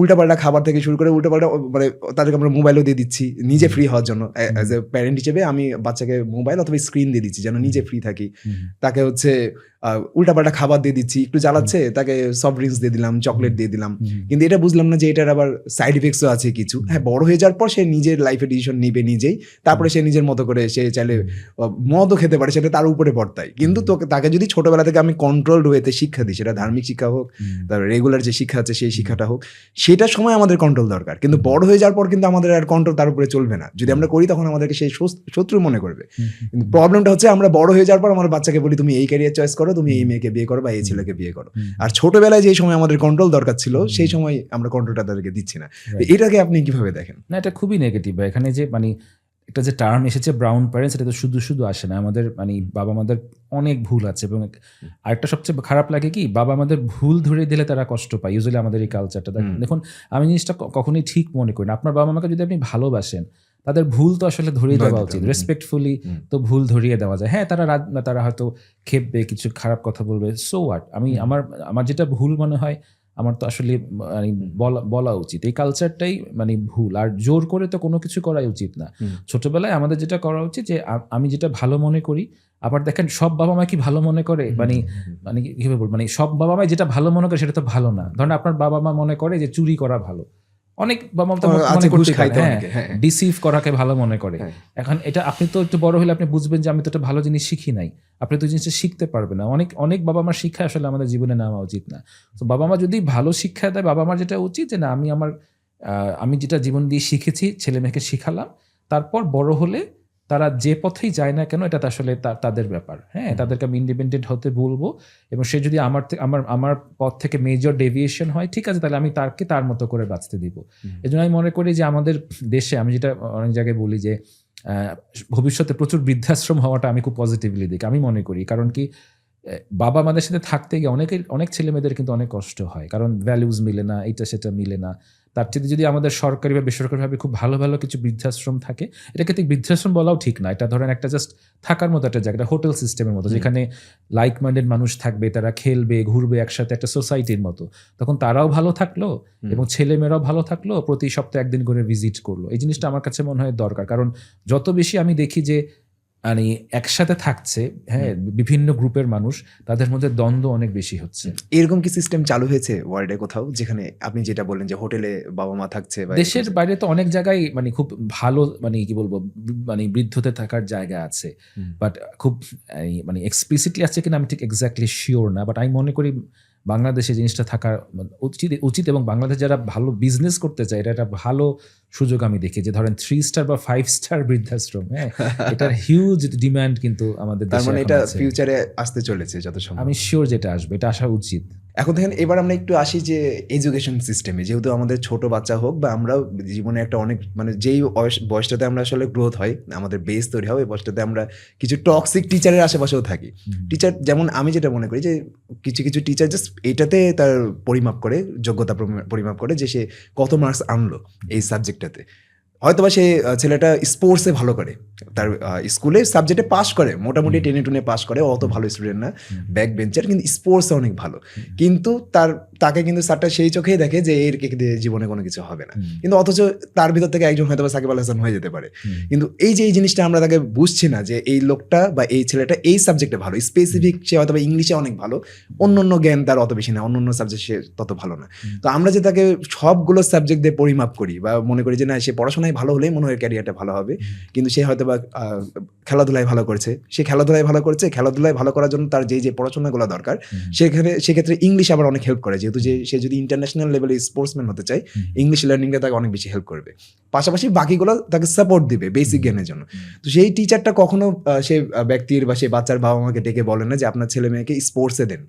উল্টাপাল্টা খাবার থেকে শুরু করে উল্টাপাল্টা মানে তাদেরকে আমরা মোবাইলও দিয়ে দিচ্ছি নিজে ফ্রি হওয়ার জন্য। অ্যাজ এ প্যারেন্ট হিসেবে আমি বাচ্চাকে মোবাইল অথবা স্ক্রিন দিয়ে দিচ্ছি যেন নিজে ফ্রি থাকি। তাকে হচ্ছে উল্টাপাল্টা খাবার দিয়ে দিচ্ছি, একটু জ্বালাচ্ছে তাকে সফট ড্রিঙ্কস দিয়ে দিলাম, চকলেট দিয়ে দিলাম, কিন্তু এটা বুঝলাম না যে এটার আবার সাইড ইফেক্টসও আছে কিছু। হ্যাঁ, বড় হয়ে যাওয়ার পর সে নিজের লাইফে ডিসিশন নিবে নিজেই, তারপরে সে নিজের মতো করে সে চাইলে মদও খেতে পারে, সেটা তার উপরে বর্তায়। কিন্তু তাকে যদি ছোটবেলা থেকে আমি কন্ট্রোলড ওয়েতে শিক্ষা দিই, সেটা ধার্মিক শিক্ষা হোক, তারপর রেগুলার যে শিক্ষা আছে সেই শিক্ষাটা হোক, সেটার সময় আমাদের কন্ট্রোল দরকার। কিন্তু বড় হয়ে যাওয়ার পর কিন্তু আমাদের আর কন্ট্রোল তার উপরে চলবে না। যদি আমরা করি তখন আমাদেরকে সেই শত্রু মনে করবে। কিন্তু প্রবলেমটা হচ্ছে আমরা বড় হয়ে যাওয়ার পর আমার বাচ্চাকে বলি তুমি এই ক্যারিয়ার চয়েস করো, তুমি এই মেয়েকে বিয়ে করো বা এই ছেলেকে বিয়ে করো। আর ছোটবেলায় যে সময় আমাদের কন্ট্রোল দরকার ছিল সেই সময় আমরা কন্ট্রোলটা তাদেরকে দিচ্ছি না। এটাকে আপনি কিভাবে দেখেন? না, এটা খুবই নেগেটিভ। এখানে যে মানে একটা যে টার্ম এসেছে ব্রাউন প্যারেন্টস, এটা তো শুধু শুধু আসে না, আমাদের মানে বাবা মাদের অনেক ভুল আছে। এবং আরেকটা সবচেয়ে খারাপ লাগে কি, বাবা আমাদের ভুল ধরে দিলে তারা কষ্ট পায় ইউজুয়ালি আমাদের এই কালচারটা। দেখুন আমি জিনিসটা কখনোই ঠিক মনে করি না। আপনার বাবা মাকে যদি আপনি ভালোবাসেন, তাদের ভুল তো আসলে ধরিয়ে দেওয়া উচিত, রেসপেক্টফুলি তো ভুল ধরিয়ে দেওয়া যায়। হ্যাঁ, তারা হয়তো খেপবে, কিছু খারাপ কথা বলবে, সো হোয়াট। আমার যেটা ভুল মনে হয় আমার তো আসলে মানে বলা উচিত। এই কালচারটাই মানে ভুল, আর জোর করে তো কোনো কিছু করাই উচিত না। ছোটবেলায় আমাদের যেটা করা উচিত যে আমি যেটা ভালো মনে করি, আবার দেখেন সব বাবা মা কি ভালো মনে করে, মানে কিভাবে বলবো, মানে সব বাবা মা যেটা ভালো মনে করে সেটা তো ভালো না। ধরেন আপনার বাবা মা মনে করে যে চুরি করা ভালো, অনেক বাবা মা তো মনে করতে পারে, হ্যাঁ, ডিসিভ করাকে ভালো মনে করে। এখন এটা আপনি তো একটু বড় হলে আপনি বুঝবেন যে আমি তো একটা ভালো জিনিস শিখি নাই, আপনি তো জিনিসটা শিখতে পারবেন না। অনেক বাবা মার শিক্ষা আসলে আমাদের জীবনে নেওয়া উচিত না। তো বাবা মা যদি ভালো শিক্ষা দেয়, বাবা মার যেটা উচিত যে না, আমি যেটা জীবন দিয়ে শিখেছি ছেলে মেয়েকে শিখালাম, তারপর বড় হলে তারা যে পথেই যায় না কেন এটা তো আসলে তাদের ব্যাপার। হ্যাঁ, তাদেরকে আমি ইন্ডিপেন্ডেন্ট হতে বলবো, এবং সে যদি আমার পথ থেকে মেজর ডেভিয়েশন হয়, ঠিক আছে, তাহলে আমি তার মতো করে বাঁচতে দিব। এই জন্য আমি মনে করি যে আমাদের দেশে, আমি যেটা অনেক জায়গায় বলি যে ভবিষ্যতে প্রচুর বৃদ্ধাশ্রম হওয়াটা আমি খুব পজিটিভলি দেখি। আমি মনে করি, কারণ কি বাবা মাদের সাথে থাকতে গিয়ে অনেক ছেলে মেয়েদের কিন্তু অনেক কষ্ট হয়, কারণ ভ্যালুজ মিলে না, এটা সেটা মিলে না। তার চেয়ে যদি আমাদের সরকারি বা বেসরকারিভাবে খুব ভালো ভালো কিছু বৃদ্ধাশ্রম থাকে, এটাকে ঠিক বৃদ্ধাশ্রম বলাও ঠিক না, এটা ধরেন একটা জাস্ট থাকার মতো একটা জায়গা, হোটেল সিস্টেমের মতো, যেখানে লাইক মাইন্ডেড মানুষ থাকবে, তারা খেলবে ঘুরবে একসাথে, একটা সোসাইটির মতো। তখন তারাও ভালো থাকলো এবং ছেলেমেয়েরাও ভালো থাকলো, প্রতি সপ্তাহে একদিন করে ভিজিট করলো। এই জিনিসটা আমার কাছে মনে হয় দরকার, কারণ যত বেশি আমি দেখি যে মানে একসাথে থাকছে, হ্যাঁ, বিভিন্ন গ্রুপের মানুষ, তাদের মধ্যে দ্বন্দ্ব অনেক বেশি হচ্ছে। এরকম কি সিস্টেম চালু হয়েছে ওয়ার্ল্ডে কোথাও, যেখানে আপনি যেটা বললেন যে হোটেলে বাবা মা থাকছে? দেশের বাইরে তো অনেক জায়গায় মানে খুব ভালো, মানে কি বলবো, মানে বৃদ্ধতে থাকার জায়গা আছে, বাট খুব মানে এক্সপ্লিসিটলি আছে কিনা আমি ঠিক এক্স্যাক্টলি শিওর না। বাট আমি মনে করি বাংলাদেশে জিনিসটা থাকা উচিত, এবং বাংলাদেশ যারা ভালো বিজনেস করতে চায়, এটা একটা ভালো সুযোগ আমি দেখি। যে ধরেন 3 স্টার বা 5 স্টার বৃদ্ধাশ্রম, হ্যাঁ, এটার হিউজ ডিমান্ড কিন্তু আমাদের দেশে। তার মানে এটা ফিউচারে আসতে চলেছে যত সম্ভব। আমি শিওর যেটা আসবে, এটা আসা উচিত। এখন দেখেন, এবার আমরা একটু আসি যে এডুকেশন সিস্টেমে, যেহেতু আমাদের ছোট বাচ্চা হোক বা আমরাও জীবনে একটা অনেক মানে যেই বয়সটাতে আমরা আসলে গ্রোথ হয়, আমাদের বেস তৈরি হয়, ওই বয়সটাতে আমরা কিছু টক্সিক টিচারের আশেপাশেও থাকি। টিচার যেমন আমি যেটা মনে করি যে কিছু কিছু টিচার জাস্ট এটাতে তার পরিমাপ করে, যোগ্যতা পরিমাপ করে যে সে কত মার্কস আনলো এই সাবজেক্টটাতে। হয়তোবা সে ছেলেটা স্পোর্টসে ভালো করে, তার স্কুলে সাবজেক্টে পাস করে, মোটামুটি টেনে টুনে পাস করে, অত ভালো স্টুডেন্ট না, ব্যাক বেঞ্চার, কিন্তু স্পোর্টসে অনেক ভালো। কিন্তু তাকে কিন্তু স্যারটা সেই চোখেই দেখে যে এর জীবনে কোনো কিছু হবে না, কিন্তু অথচ তার ভিতর থেকে একজন হয়তো সাকিব আল হাসান হয়ে যেতে পারে। কিন্তু এই জিনিসটা আমরা তাকে বুঝছি না যে এই লোকটা বা এই ছেলেটা এই সাবজেক্টে ভালো, স্পেসিফিক সে হয়তো বা ইংলিশে অনেক ভালো, অন্য জ্ঞান তার অত বেশি না, অন্য সাবজেক্ট সে তত ভালো না। তো আমরা যে তাকে সবগুলো সাবজেক্ট দিয়ে পরিমাপ করি বা মনে করি যে না, সে পড়াশোনায় ভালো হলেই মনে হয় ক্যারিয়ারটা ভালো হবে, কিন্তু সে হয়তো বা খেলাধুলায় ভালো করছে, খেলাধুলায় ভালো করার জন্য তার যে পড়াশোনাগুলো দরকার, সেক্ষেত্রে ইংলিশ আবার অনেক হেল্প করে, যেহেতু যে সে যদি ইন্টারন্যাশনাল লেভেলে স্পোর্টসম্যান হতে চায়, ইংলিশ লার্নিংটা তাকে অনেক বেশি হেল্প করবে, পাশাপাশি বাকিগুলো তাকে সাপোর্ট দিবে বেসিক জ্ঞানের জন্য। তো সেই টিচারটা কখনো সে ব্যক্তির বা সে বাচ্চার বাবা মাকে ডেকে বলে না যে আপনার ছেলে মেয়েকে স্পোর্টসে দেন,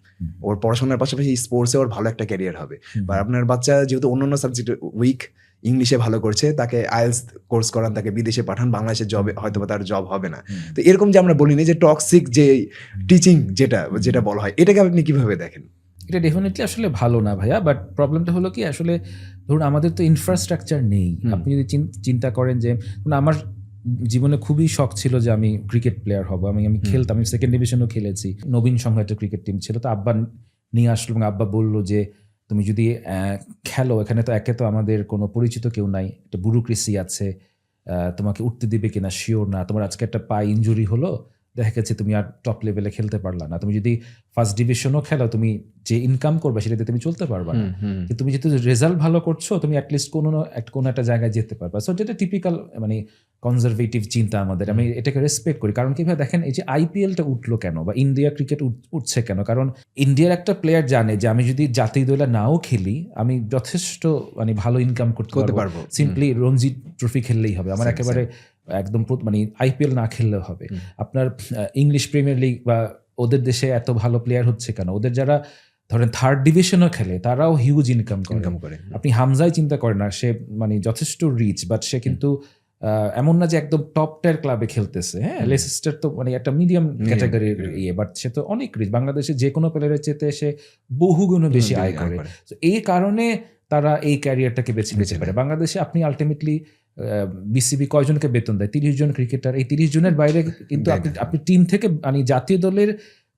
ওর পড়াশোনার পাশাপাশি স্পোর্টসে ওর ভালো একটা ক্যারিয়ার হবে, বা আপনার বাচ্চা যেহেতু অন্যান্য সাবজেক্টে উইক, ইংলিশে ভালো করছে, তাকে আইএলটিএস কোর্স করান, তাকে বিদেশে পাঠান, বাংলাদেশে জবে হয়তো তার জব হবে না। তো এরকম যে আমরা বলিনি যে টক্সিক যে টিচিং যেটা বলা হয়, এটাকে আপনি কিভাবে দেখেন? এটা ডেফিনেটলি আসলে ভালো না ভাইয়া, বাট প্রবলেমটা হলো কি, আসলে ধরুন আমাদের তো ইনফ্রাস্ট্রাকচার নেই। আপনি যদি চিন্তা করেন যে আমার জীবনে খুবই শখ ছিল যে আমি ক্রিকেট প্লেয়ার হব, আমি খেলতাম, আমি সেকেন্ড ডিভিশনও খেলেছি, নবীন সংঘ একটা ক্রিকেট টিম ছিল, তো আব্বা নিয়ে আসলো এবং আব্বা বললো যে তুমি যদি খেলো, এখানে তো একে তো আমাদের কোনো পরিচিত কেউ নাই, একটা ব্যুরোক্রেসি আছে, তোমাকে উঠতে দিবে কিনা শিওর না, তোমার আজকে একটা পায়ে ইনজুরি হলো, দেখা গেছে তুমি আর টপ লেভেলে খেলতে পারলা না, তুমি যদি ফার্স্ট ডিভিশনও খেলো, তুমি যে ইনকাম করবে সেটাতে তুমি চলতে পারবা না, কিন্তু তুমি যেহেতু রেজাল্ট ভালো করছো, তুমি অ্যাটলিস্ট কোনো একটা জায়গায় যেতে পারবা। সো যেটা টিপিক্যাল মানে কনজারভেটিভ চিন্তা আমাদের, আমি এটাকে রেসপেক্ট করি। কারণ কিভাবে দেখেন, এই যে আইপিএলটা উঠলো কেন বা ইন্ডিয়া ক্রিকেট উঠছে কেন, কারণ ইন্ডিয়ার একটা প্লেয়ার জানে যে আমি যদি জাতীয় দলে নাও খেলি, আমি যথেষ্ট মানে ভালো ইনকাম করতে পারবো, সিম্পলি রঞ্জি ট্রফি খেললেই হবে, আমার একেবারে একদম মানে আইপিএল না খেললেও হবে। আপনার ইংলিশ প্রিমিয়ার লিগ বা ওদের দেশে এত ভালো প্লেয়ার হচ্ছে কেন, ওদের যারা ধরেন থার্ড ডিভিশনও খেলে তারাও হিউজ ইনকাম করে। আপনি হামজাই চিন্তা করেন না, সে মানে যথেষ্ট রিচ, বাট সে কিন্তু এমন না যে একদম টপ টায়ার ক্লাবে খেলতেছে, হ্যাঁ, লেসেস্টার তো মানে একটা মিডিয়াম ক্যাটাগরির বাট সে তো অনেক রিচ, বাংলাদেশে যে কোনো প্লেয়ারের চেয়ে সে বহুগুণ বেশি আয় করে। তো এই কারণে তারা এই ক্যারিয়ারটাকে বেছে নিতে পারে। বাংলাদেশে আপনি আলটিমেটলি বিসিবি কয়জনকে বেতন দেয়? 30 জন ক্রিকেটার। এই 30 জনের বাইরে কিন্তু আপনি টিম থেকে মানে জাতীয় দলের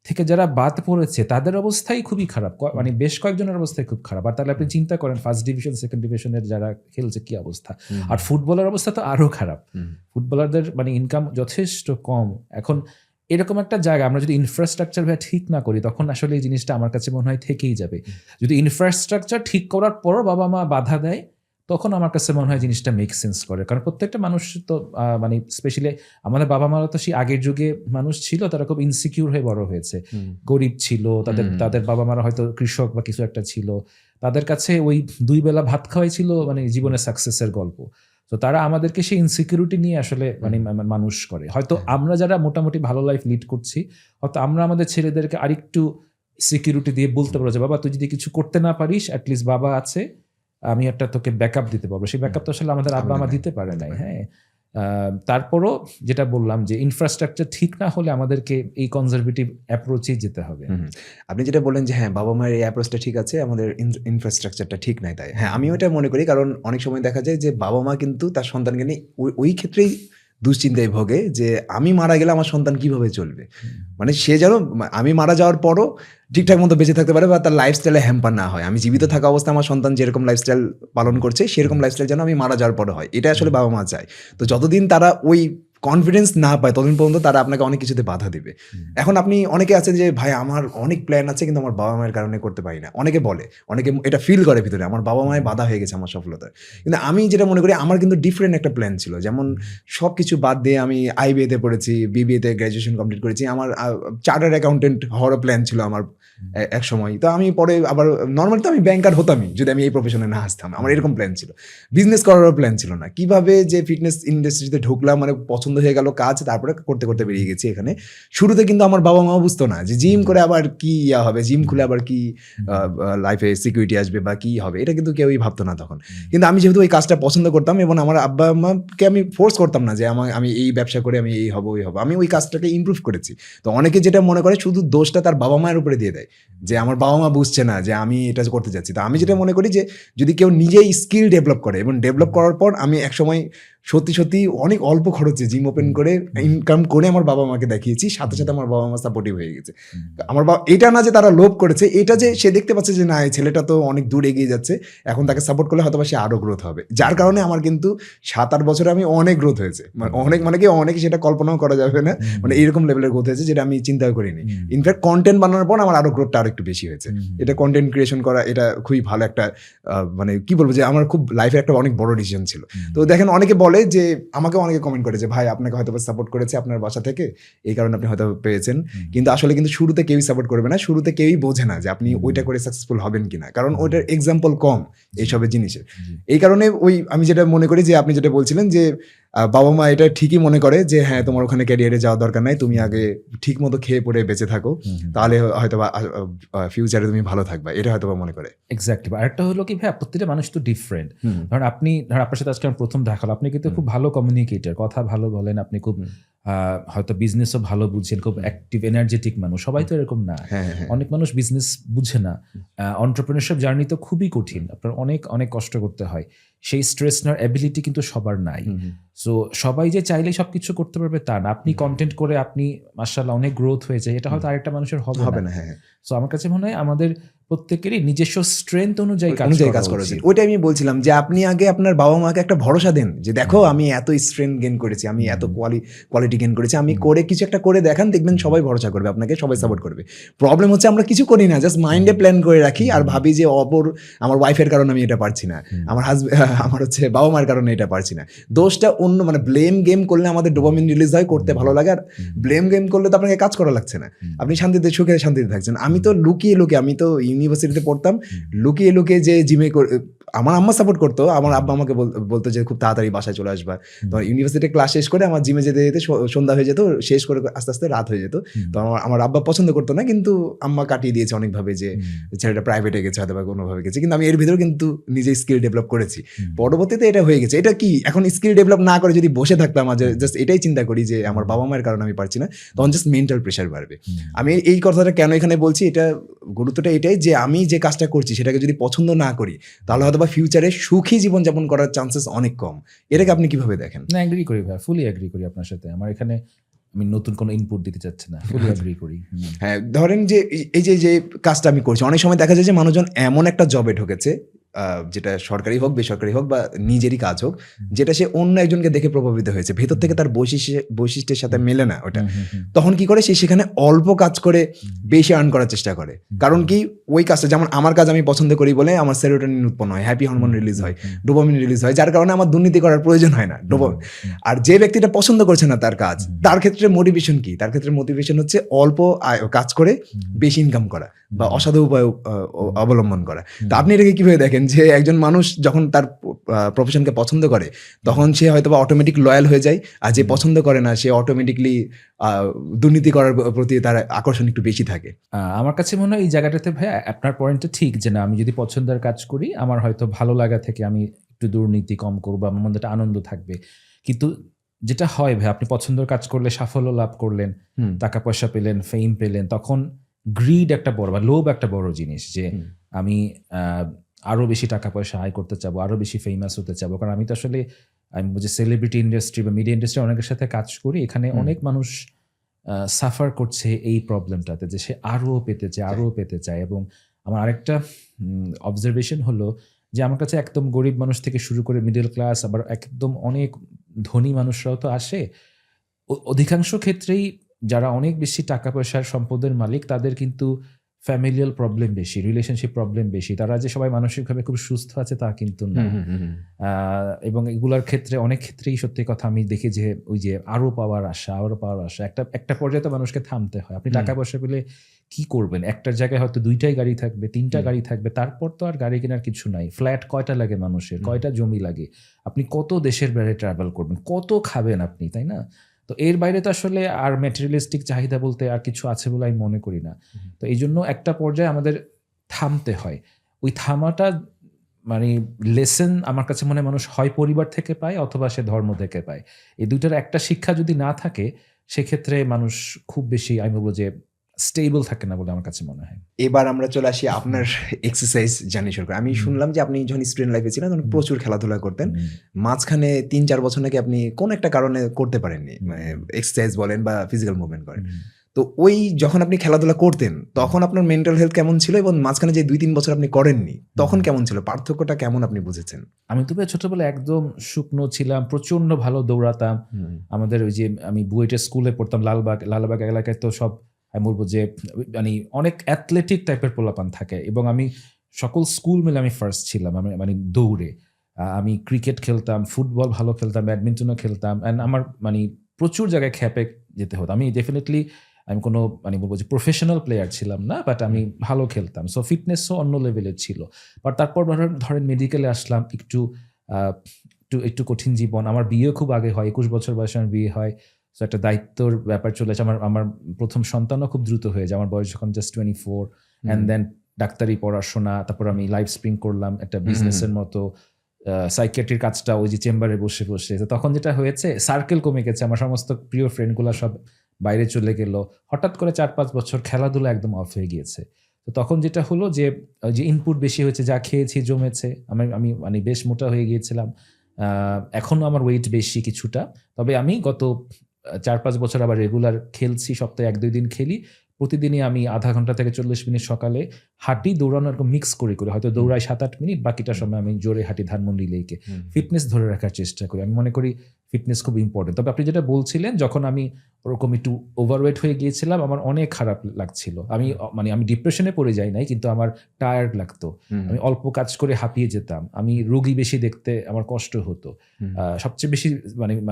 থেকে যারা বাদ পড়েছে তাদের অবস্থাই খুবই খারাপ, মানে বেশ কয়েকজনের অবস্থাই খুব খারাপ। আর তাহলে আপনি চিন্তা করেন ফার্স্ট ডিভিশন সেকেন্ড ডিভিশনের যারা খেলছে কি অবস্থা। আর ফুটবলের অবস্থা তো আরো খারাপ। ফুটবলারদের মানে ইনকাম যথেষ্ট কম। এখন এরকম একটা জায়গা আমরা যদি ইনফ্রাস্ট্রাকচার ঠিক না করি তখন আসলে এই জিনিসটা আমার কাছে মনে হয় থেকেই যাবে। যদি ইনফ্রাস্ট্রাকচার ঠিক করার পরও বাবা মা বাধা দেয় তখন আমার কাছে মনে হয় জিনিসটা মেক সেন্স করে। কারণ প্রত্যেকটা মানুষ তো মানে স্পেশালি আমাদের বাবা মারা তো সেই আগের যুগে মানুষ ছিল, তারা খুব ইনসিকিউর হয়ে বড় হয়েছে, গরিব ছিল, তাদের বাবা মারা হয়তো কৃষক বা কিছু একটা ছিল, তাদের কাছে ওই 2 বেলা ভাত খাওয়াই ছিল মানে জীবনের সাকসেসের গল্প। তো তারা আমাদেরকে সেই ইনসিকিউরিটি নিয়ে আসলে মানে মানুষ করে। হয়তো আমরা যারা মোটামুটি ভালো লাইফ লিড করছি, হয়তো আমরা আমাদের ছেলেদেরকে আরেকটু সিকিউরিটি দিয়ে বলতে পারবো যে বাবা তুই যদি কিছু করতে না পারিস অ্যাটলিস্ট বাবা আছে, আমি একটা তোকে ব্যাকআপ দিতে পারবো। সেই ব্যাকআপ তো আসলে আমাদের আব্বা মা দিতে পারে নাই। হ্যাঁ, তারপরও যেটা বললাম যে ইনফ্রাস্ট্রাকচার ঠিক না হলে আমাদেরকে এই কনজারভেটিভ অ্যাপ্রোচেই যেতে হবে। আপনি যেটা বললেন যে হ্যাঁ বাবা মায়ের এই অ্যাপ্রোচটা ঠিক আছে, আমাদের ইনফ্রাস্ট্রাকচারটা ঠিক নাই, তাই হ্যাঁ আমিও এটা মনে করি। কারণ অনেক সময় দেখা যায় যে বাবা মা কিন্তু তার সন্তানকে নিয়ে ওই ক্ষেত্রেই দুশ্চিন্তায় ভোগে যে আমি মারা গেলে আমার সন্তান কিভাবে চলবে, মানে সে যেন আমি মারা যাওয়ার পরও ঠিকঠাক মতো বেঁচে থাকতে পারে বা তার লাইফস্টাইলে হ্যাম্পার না হয়। আমি জীবিত থাকা অবস্থায় আমার সন্তান যেরকম লাইফস্টাইল পালন করছে সেরকম লাইফস্টাইল যেন আমি মারা যাওয়ার পরে হয়, এটা আসলে বাবা মা চায়। তো যতদিন তারা ওই কনফিডেন্স না পায় ততদিন পর্যন্ত তারা আপনাকে অনেক কিছুতে বাধা দেবে। এখন আপনি অনেকে আছেন যে ভাই আমার অনেক প্ল্যান আছে কিন্তু আমার বাবা মায়ের কারণে করতে পারি না, অনেকে বলে, অনেকে এটা ফিল করে ভিতরে আমার বাবা মায়ের বাধা হয়ে গেছে আমার সফলতায়। কিন্তু আমি যেটা মনে করি আমার কিন্তু ডিফারেন্ট একটা প্ল্যান ছিল। যেমন সব কিছু বাদ দিয়ে আমি আইবিএতে পড়েছি, বিবিএতে গ্র্যাজুয়েশন কমপ্লিট করেছি, আমার চার্টার্ড অ্যাকাউন্টেন্ট হওয়ারও প্ল্যান ছিল আমার এক সময়। তো আমি পরে আবার নর্মালি তো আমি ব্যাংকার হতামই যদি আমি এই প্রফেশনে না আসতাম, আমার এরকম প্ল্যান ছিল। বিজনেস করারও প্ল্যান ছিল না। কিভাবে যে ফিটনেস ইন্ডাস্ট্রিতে ঢুকলাম, মানে পছন্দ হয়ে গেল কাজ, তারপরে করতে করতে বেরিয়ে গেছি এখানে। শুরুতে কিন্তু আমার বাবা মাও বুঝতো না যে জিম করে আবার কি হবে, জিম খুলে আবার কি লাইফে সিকিউরিটি আসবে বা কি হবে, এটা কিন্তু কেউই ভাবতো না তখন। কিন্তু আমি যেহেতু ওই কাজটা পছন্দ করতাম এবং আমার আব্বা আম্মাকে আমি ফোর্স করতাম না যে আমি এই ব্যবসা করে আমি এই হবো ওই হবো, আমি ওই কাজটাকে ইমপ্রুভ করেছি। তো অনেকে যেটা মনে করে শুধু দোষটা তার বাবা মায়ের উপরে দিয়ে দেয় যে আমার বাবা মা বুঝছে না যে আমি এটা করতে যাচ্ছি। তো আমি যেটা মনে করি যে যদি কেউ নিজেই স্কিল ডেভেলপ করে এবং ডেভেলপ করার পর আমি একসময় সত্যি সত্যি অনেক অল্প খরচে জিম ওপেন করে ইনকাম করে আমার বাবা মাকে দেখিয়েছি, সাথে সাথে আমার বাবা মা সাপোর্টিভ হয়ে গেছে। আমার বাবা এটা না যে তারা লোভ করেছে, এটা যে সে দেখতে পাচ্ছে যে না এই ছেলেটা তো অনেক দূর এগিয়ে যাচ্ছে, এখন তাকে সাপোর্ট করলে হয়তো সে আরও গ্রোথ হবে। যার কারণে আমার কিন্তু 7-8 বছরে আমি অনেক গ্রোথ হয়েছে, মানে কি অনেক সেটা কল্পনাও করা যাবে না, মানে এরকম লেভেলের গ্রোথ হয়েছে যেটা আমি চিন্তাও করিনি। ইনফ্যাক্ট কন্টেন্ট বানানোর পর আমার আরও গ্রোথটা আরো একটু বেশি হয়েছে। এটা কন্টেন্ট ক্রিয়েশন করা এটা খুবই ভালো একটা মানে কি বলবো যে আমার খুব লাইফের একটা অনেক বড় ডিসিশন ছিল। তো দেখেন অনেকে বলে যে আমাকে অনেকে কমেন্ট করে যে ভাই আপনাকে হয়তো সাপোর্ট করেছে আপনার বাসা থেকে, এই কারণে আপনি হয়তো পেয়েছেন। কিন্তু আসলে কিন্তু শুরুতে কেউই সাপোর্ট করবে না, শুরুতে কেউই বোঝে না যে আপনি ওইটা করে সাকসেসফুল হবেন কিনা, কারণ ওইটার এক্সাম্পল কম এইসবের জিনিসের। এই কারণে ওই আমি যেটা মনে করি যে আপনি যেটা বলছিলেন যে বাবা মা এটা ঠিকই মনে করে যে হ্যাঁ তোমার ওখানে ক্যারিয়ারে যাওয়ার দরকার নাই, তুমি আগে ঠিক মতো খেয়ে পড়ে বেঁচে থাকো, তাহলে হয়তো ফিউচারে তুমি ভালো থাকবা, এটা হয়তো মনে করে। এক্স্যাক্টলি। আরেকটা হলো কি ভাই প্রত্যেকটা মানুষ তো ডিফারেন্ট। ধরেন আপনার সাথে আজকে প্রথম দেখা হলো, আপনি কিন্তু খুব ভালো কমিউনিকেটর, কথা ভালো বলেন, আপনি খুব হয়তো বিজনেসও ভালো বুঝছেন, খুব অ্যাক্টিভ এনার্জেটিক মানুষ। সবাই তো এরকম না, অনেক মানুষ বিজনেস বুঝে না। এন্টারপ্রেনারশিপ জার্নি তো খুবই কঠিন, আপনার অনেক অনেক কষ্ট করতে হয়, সেই স্ট্রেস নেওয়ার অ্যাবিলিটি কিন্তু সবার নাই। সো সবাই যে চাইলেই সবকিছু করতে পারবে তা না। আপনি কন্টেন্ট করে আপনি মাশাআল্লাহ অনেক গ্রোথ হয়েছে, এটা হয়তো আরেকটা মানুষের হবে না। সো আমার কাছে মনে হয় আমাদের প্রত্যেকেরই নিজস্ব স্ট্রেংথ অনুযায়ী কাজ করা উচিত। ওইটা আমি বলছিলাম যে আপনি আগে আপনার বাবা মাকে একটা ভরসা দেন যে দেখো আমি এত স্ট্রেংথ গেইন করেছি, আমি এত কোয়ালিটি গেইন করেছি, আমি করে কিছু একটা করে দেখান, দেখবেন সবাই ভরসা করবে আপনাকে, সবাই সাপোর্ট করবে। প্রবলেম হচ্ছে আমরা কিছু করি না, জাস্ট মাইন্ডে প্ল্যান করে রাখি আর ভাবি যে আমার ওয়াইফের কারণে আমি এটা পারছি না, আমার হচ্ছে বাবা মায়ের কারণে এটা পারছি না। দোষটা অন্য, মানে ব্লেম গেম করলে আমাদের ডোপামিন রিলিজ হয়, করতে ভালো লাগে, আর ব্লেম গেম করলে তো আপনাকে কাজ করা লাগছে না, আপনি শান্তিতে শান্তিতে থাকছেন। আমি তো লুকিয়ে আমি তো ইউনিভার্সিটিতে পড়তাম, লুকিয়ে যে জিমে আমার আম্মা সাপোর্ট করতো, আমার আব্বা আমাকে বলতো যে খুব তাড়াতাড়ি বাসায় চলে আসবা। তো ইউনিভার্সিটি ক্লাস শেষ করে আমার জিমে যেতে যেতে সন্ধ্যা হয়ে যেত, শেষ করে আস্তে আস্তে রাত হয়ে যেত। তো আমার আব্বা পছন্দ করতো না, কিন্তু আম্মা কাটিয়ে দিয়েছে অনেকভাবে যে ছেলেটা প্রাইভেটে গেছে হয়তো বা কোনোভাবে গেছে, কিন্তু আমি এর ভিতরে কিন্তু নিজে স্কিল ডেভেলপ করেছি। পরবর্তীতে এটা হয়ে গেছে। এটা কি এখন স্কিল ডেভেলপ না করে যদি বসে থাকতাম, জাস্ট এটাই চিন্তা করি যে আমার বাবা মায়ের কারণে আমি পারছি না, তখন জাস্ট মেন্টাল প্রেশার বাড়বে। আমি এই কথাটা কেন এখানে বলছি, এটা গুরুত্বটা এটাই যে আমি যে কাজটা করছি সেটাকে যদি পছন্দ না করি, তাহলে হয়তো বা ফিউচারে সুখী জীবনযাপন করার চান্সেস অনেক কম। এটাকে আপনি কিভাবে দেখেন? না, এগ্রি করি ভাই, ফুলি এগ্রি করি আপনার সাথে। আমার এখানে আমি নতুন কোনো ইনপুট দিতে চাচ্ছি না, ফুলি এগ্রি করি। হ্যাঁ, ধরেন যে এই যে কাজটা আমি করছি, অনেক সময় দেখা যায় যে মানুষজন এমন একটা জবে ঢুকেছে, যেটা সরকারি হোক বেসরকারি হোক বা নিজেরই কাজ হোক, যেটা সে অন্য একজনকে দেখে প্রভাবিত হয়েছে, ভেতর থেকে তার বৈশিষ্ট্যের সাথে মেলে না ওটা। তখন কি করে, সে সেখানে অল্প কাজ করে বেশি আর্ন করার চেষ্টা করে। কারণ কি, ওই কাজটা, যেমন আমার কাজ আমি পছন্দ করি বলে আমার সেরোটোনিন উৎপন্ন হয়, হ্যাপি হরমোন রিলিজ হয়, ডোপামিন রিলিজ হয়, যার কারণে আমার দুর্নীতি করার প্রয়োজন হয় না। আর যে ব্যক্তিটা পছন্দ করছে না তার কাজ, তার ক্ষেত্রে মোটিভেশন কি? তার ক্ষেত্রে মোটিভেশন হচ্ছে অল্প কাজ করে বেশি ইনকাম করা বা অসাধু উপায় অবলম্বন করা। তো আপনি এটাকে কিভাবে দেখেন, যে একজন মানুষ যখন তার প্রফেশনকে পছন্দ করে তখন সে হয়তো বা অটোমেটিক লয়াল হয়ে যায়, আর যে পছন্দ করে না সে অটোমেটিকলি দুর্নীতি করার প্রতি তার আকর্ষণ একটু বেশি থাকে? আমার কাছে মনে হয় এই জায়গাটাতে ভাই আপনার পয়েন্টটা ঠিক, যে না, আমি যদি পছন্দের কাজ করি আমার হয়তো ভালো লাগা থেকে আমি একটু দুর্নীতি কম করবো, আমার মধ্যে একটা আনন্দ থাকবে। কিন্তু যেটা হয় ভাই, আপনি পছন্দের কাজ করলে সাফল্য লাভ করলেন, টাকা পয়সা পেলেন, ফেম পেলেন, তখন গ্রিড একটা বড় বা লোভ একটা বড় জিনিস, যে আমি আরো বেশি টাকা পয়সা আয় করতে চাবো, আরো বেশি ফেমাস হতে চাবো। কারণ আমি তো আসলে আমি বুঝি সেলিব্রিটি ইন্ডাস্ট্রি বা মিডিয়া ইন্ডাস্ট্রি অনেকের সাথে কাজ করি, এখানে অনেক মানুষ সাফার করছে এই প্রবলেমটাতে, যে সে আরো পেতে চায়। এবং আমার আরেকটা অবজারভেশন হলো যে আমার কাছে একদম গরিব মানুষ থেকে শুরু করে মিডল ক্লাস, আবার একদম অনেক ধনী মানুষরাও তো আসে। অধিকাংশ ক্ষেত্রেই যারা অনেক বেশি টাকা পয়সার সম্পদের মালিক, তাদের কিন্তু ফ্যামিলিয়াল প্রবলেম বেশি, রিলেশনশিপ প্রবলেম বেশি। তারা যে সবাই মানসিকভাবে খুব সুস্থ আছে তা কিন্তু না। এবং এগুলার ক্ষেত্রে অনেক ক্ষেত্রেই সত্যি কথা আমি দেখি যে ওই যে আরো পাওয়ার আশা একটা পর্যায়ে তো মানুষকে থামতে হয়। আপনি টাকা পয়সা পেলে কি করবেন? একটার জায়গায় হয়তো 2টাই গাড়ি থাকবে, 3টা গাড়ি থাকবে, তারপর তো আর গাড়ি কেনার কিছু নাই। ফ্ল্যাট কয়টা লাগে মানুষের, কয়টা জমি লাগে, আপনি কত দেশের বাইরে ট্রাভেল করবেন, কত খাবেন আপনি, তাই না? তো এর বাইরে তো আসলে আর ম্যাটেরিয়ালিস্টিক চাহিদা বলতে আর কিছু আছে বলে আমি মনে করি না। তো এই জন্য একটা পর্যায়ে আমাদের থামতে হয়। ওই থামাটা মানে লেসন আমার কাছে মনে হয় মানুষ হয় পরিবার থেকে পায় অথবা সে ধর্ম থেকে পায়। এই দুইটার একটা শিক্ষা যদি না থাকে, সেক্ষেত্রে মানুষ খুব বেশি, আমি বলবো যে স্টেবল থাকে না বলে আমার কাছে মনে হয়। এবার আমরা চলে আসি আপনার এক্সারসাইজ জার্নি শুরু করে। আমি শুনলাম যে আপনি যখন স্টুডেন্ট লাইফে ছিলেন তখন প্রচুর খেলাধুলা করতেন। মাঝখানে ৩-৪ বছর নাকি আপনি কোন একটা কারণে করতে পারেননি, মানে এক্সারসাইজ বলেন বা ফিজিক্যাল মুভমেন্ট করেন। তো ওই যখন আপনি খেলাধুলা করতেন তখন আপনার মেন্টাল হেলথ কেমন ছিল, এবং মাঝখানে যে 2-3 বছর আপনি করেননি তখন কেমন ছিল, পার্থক্যটা কেমন আপনি বুঝেছেন? আমি তো ছোটবেলায় একদম শুকনো ছিলাম, প্রচন্ড ভালো দৌড়াতাম। আমাদের ওই যে আমি বুয়েটের স্কুলে পড়তাম, লালবাগ এলাকায় তো সব আমি বলবো যে মানে অনেক অ্যাথলেটিক টাইপের পোলাপান থাকে, এবং আমি সকল স্কুল মিলে আমি ফার্স্ট ছিলাম। আমি মানে দৌড়ে আমি ক্রিকেট খেলতাম, ফুটবল ভালো খেলতাম, ব্যাডমিন্টনও খেলতাম, অ্যান্ড আমার মানে প্রচুর জায়গায় খ্যাপে যেতে হতো। আমি ডেফিনেটলি আমি কোনো মানে বলবো যে প্রফেশনাল প্লেয়ার ছিলাম না, বাট আমি ভালো খেলতাম। সো ফিটনেসও অন্য লেভেলের ছিল। বাট তারপর ধরেন মেডিকেলে আসলাম, একটু কঠিন জীবন। আমার বিয়ে খুব আগে হয়, 21 বছর বয়সে আমার বিয়ে হয়। সো একটা দায়িত্বর ব্যাপার চলে আসে। আমার প্রথম সন্তানও খুব দ্রুত হয়ে যায়, আমার বয়স যখন জাস্ট 24। অ্যান্ড দেন ডাক্তারি পড়াশোনা, তারপর আমি লাইফ স্প্রিং করলাম একটা বিজনেসের মতো, সাইকিয়াট্রির কাজটা ওই যে চেম্বারে বসে বসে। তো তখন যেটা হয়েছে, সার্কেল কমে গেছে, আমার সমস্ত প্রিয় ফ্রেন্ডগুলো সব বাইরে চলে গেল। হঠাৎ করে 4-5 বছর খেলাধুলা একদম অফ হয়ে গিয়েছে। তো তখন যেটা হলো যে ইনপুট বেশি হয়েছে, যা খেয়েছি জমেছে, আমি মানে বেশ মোটা হয়ে গিয়েছিলাম। এখনও আমার ওয়েট বেশি কিছুটা, তবে আমি গত 4-5 বছর আবার রেগুলার খেলছি, সপ্তাহে 1-2 দিন খেলি। প্রতিদিনই আমি আধা ঘন্টা থেকে 40 মিনিট সকালে হাঁটি, দৌড়ানো এরকম মিক্স করে হয়তো দৌড়াই 7-8 মিনিট, বাকিটা সময় আমি জোরে হাঁটি ধানমন্ডি লেকে। ফিটনেস ধরে রাখার চেষ্টা করি। আমি মনে করি ফিটনেস খুব ইম্পর্টেন্ট। তবে আপনি যেটা বলছিলেন, যখন আমি ওরকম একটু ওভারওয়েট হয়ে গিয়েছিলাম, আমার অনেক খারাপ লাগছিল। আমি ডিপ্রেশনে পড়ে যাই নাই, কিন্তু আমার টায়ার্ড লাগতো। আমি অল্প কাজ করে হাঁপিয়ে যেতাম। আমি রোগী বেশি দেখতে আমার কষ্ট হতো। সবচেয়ে বেশি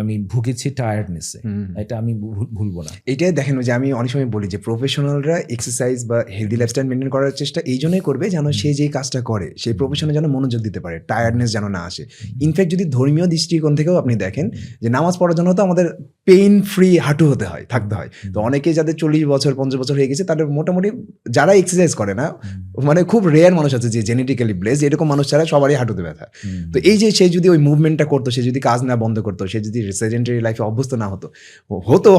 আমি ভুগেছি টায়ার্ডনেসে। এটা আমি ভুলবো না। এইটাই দেখেন যে আমি অনেক সময় বলি যে প্রফেশনালরা এক্সারসাইজ বা হেলদি লাইফস্টাইল মেনটেন করার চেষ্টা এই জন্যই করবে যেন সে যেই কাজটা করে সেই প্রফেশনে যেন মনোযোগ দিতে পারে, টায়ার্ডনেস যেন না আসে। ইনফ্যাক্ট যদি ধর্মীয় দৃষ্টিকোণ থেকেও আপনি দেখেন যে নামাজ পড়ার জন্য তো আমাদের পেইন ফ্রি হাঁটু থাকতে হয়। তো অনেকে যাদের 40 বছর 50 বছর হয়ে গেছে তাদের মোটামুটি যারা এক্সারসাইজ করে না, মানে খুব রেয়ার মানুষ আছে যে জেনেটিক্যালি ব্লেসড, এরকম মানুষ ছাড়া সবারই হাঁটুতে ব্যথা। তো এই যে সে যদি ওই মুভমেন্টটা করতো, সে যদি কাজ না বন্ধ করতো, সে যদি সেডেন্টারি লাইফে অভ্যস্ত না হতো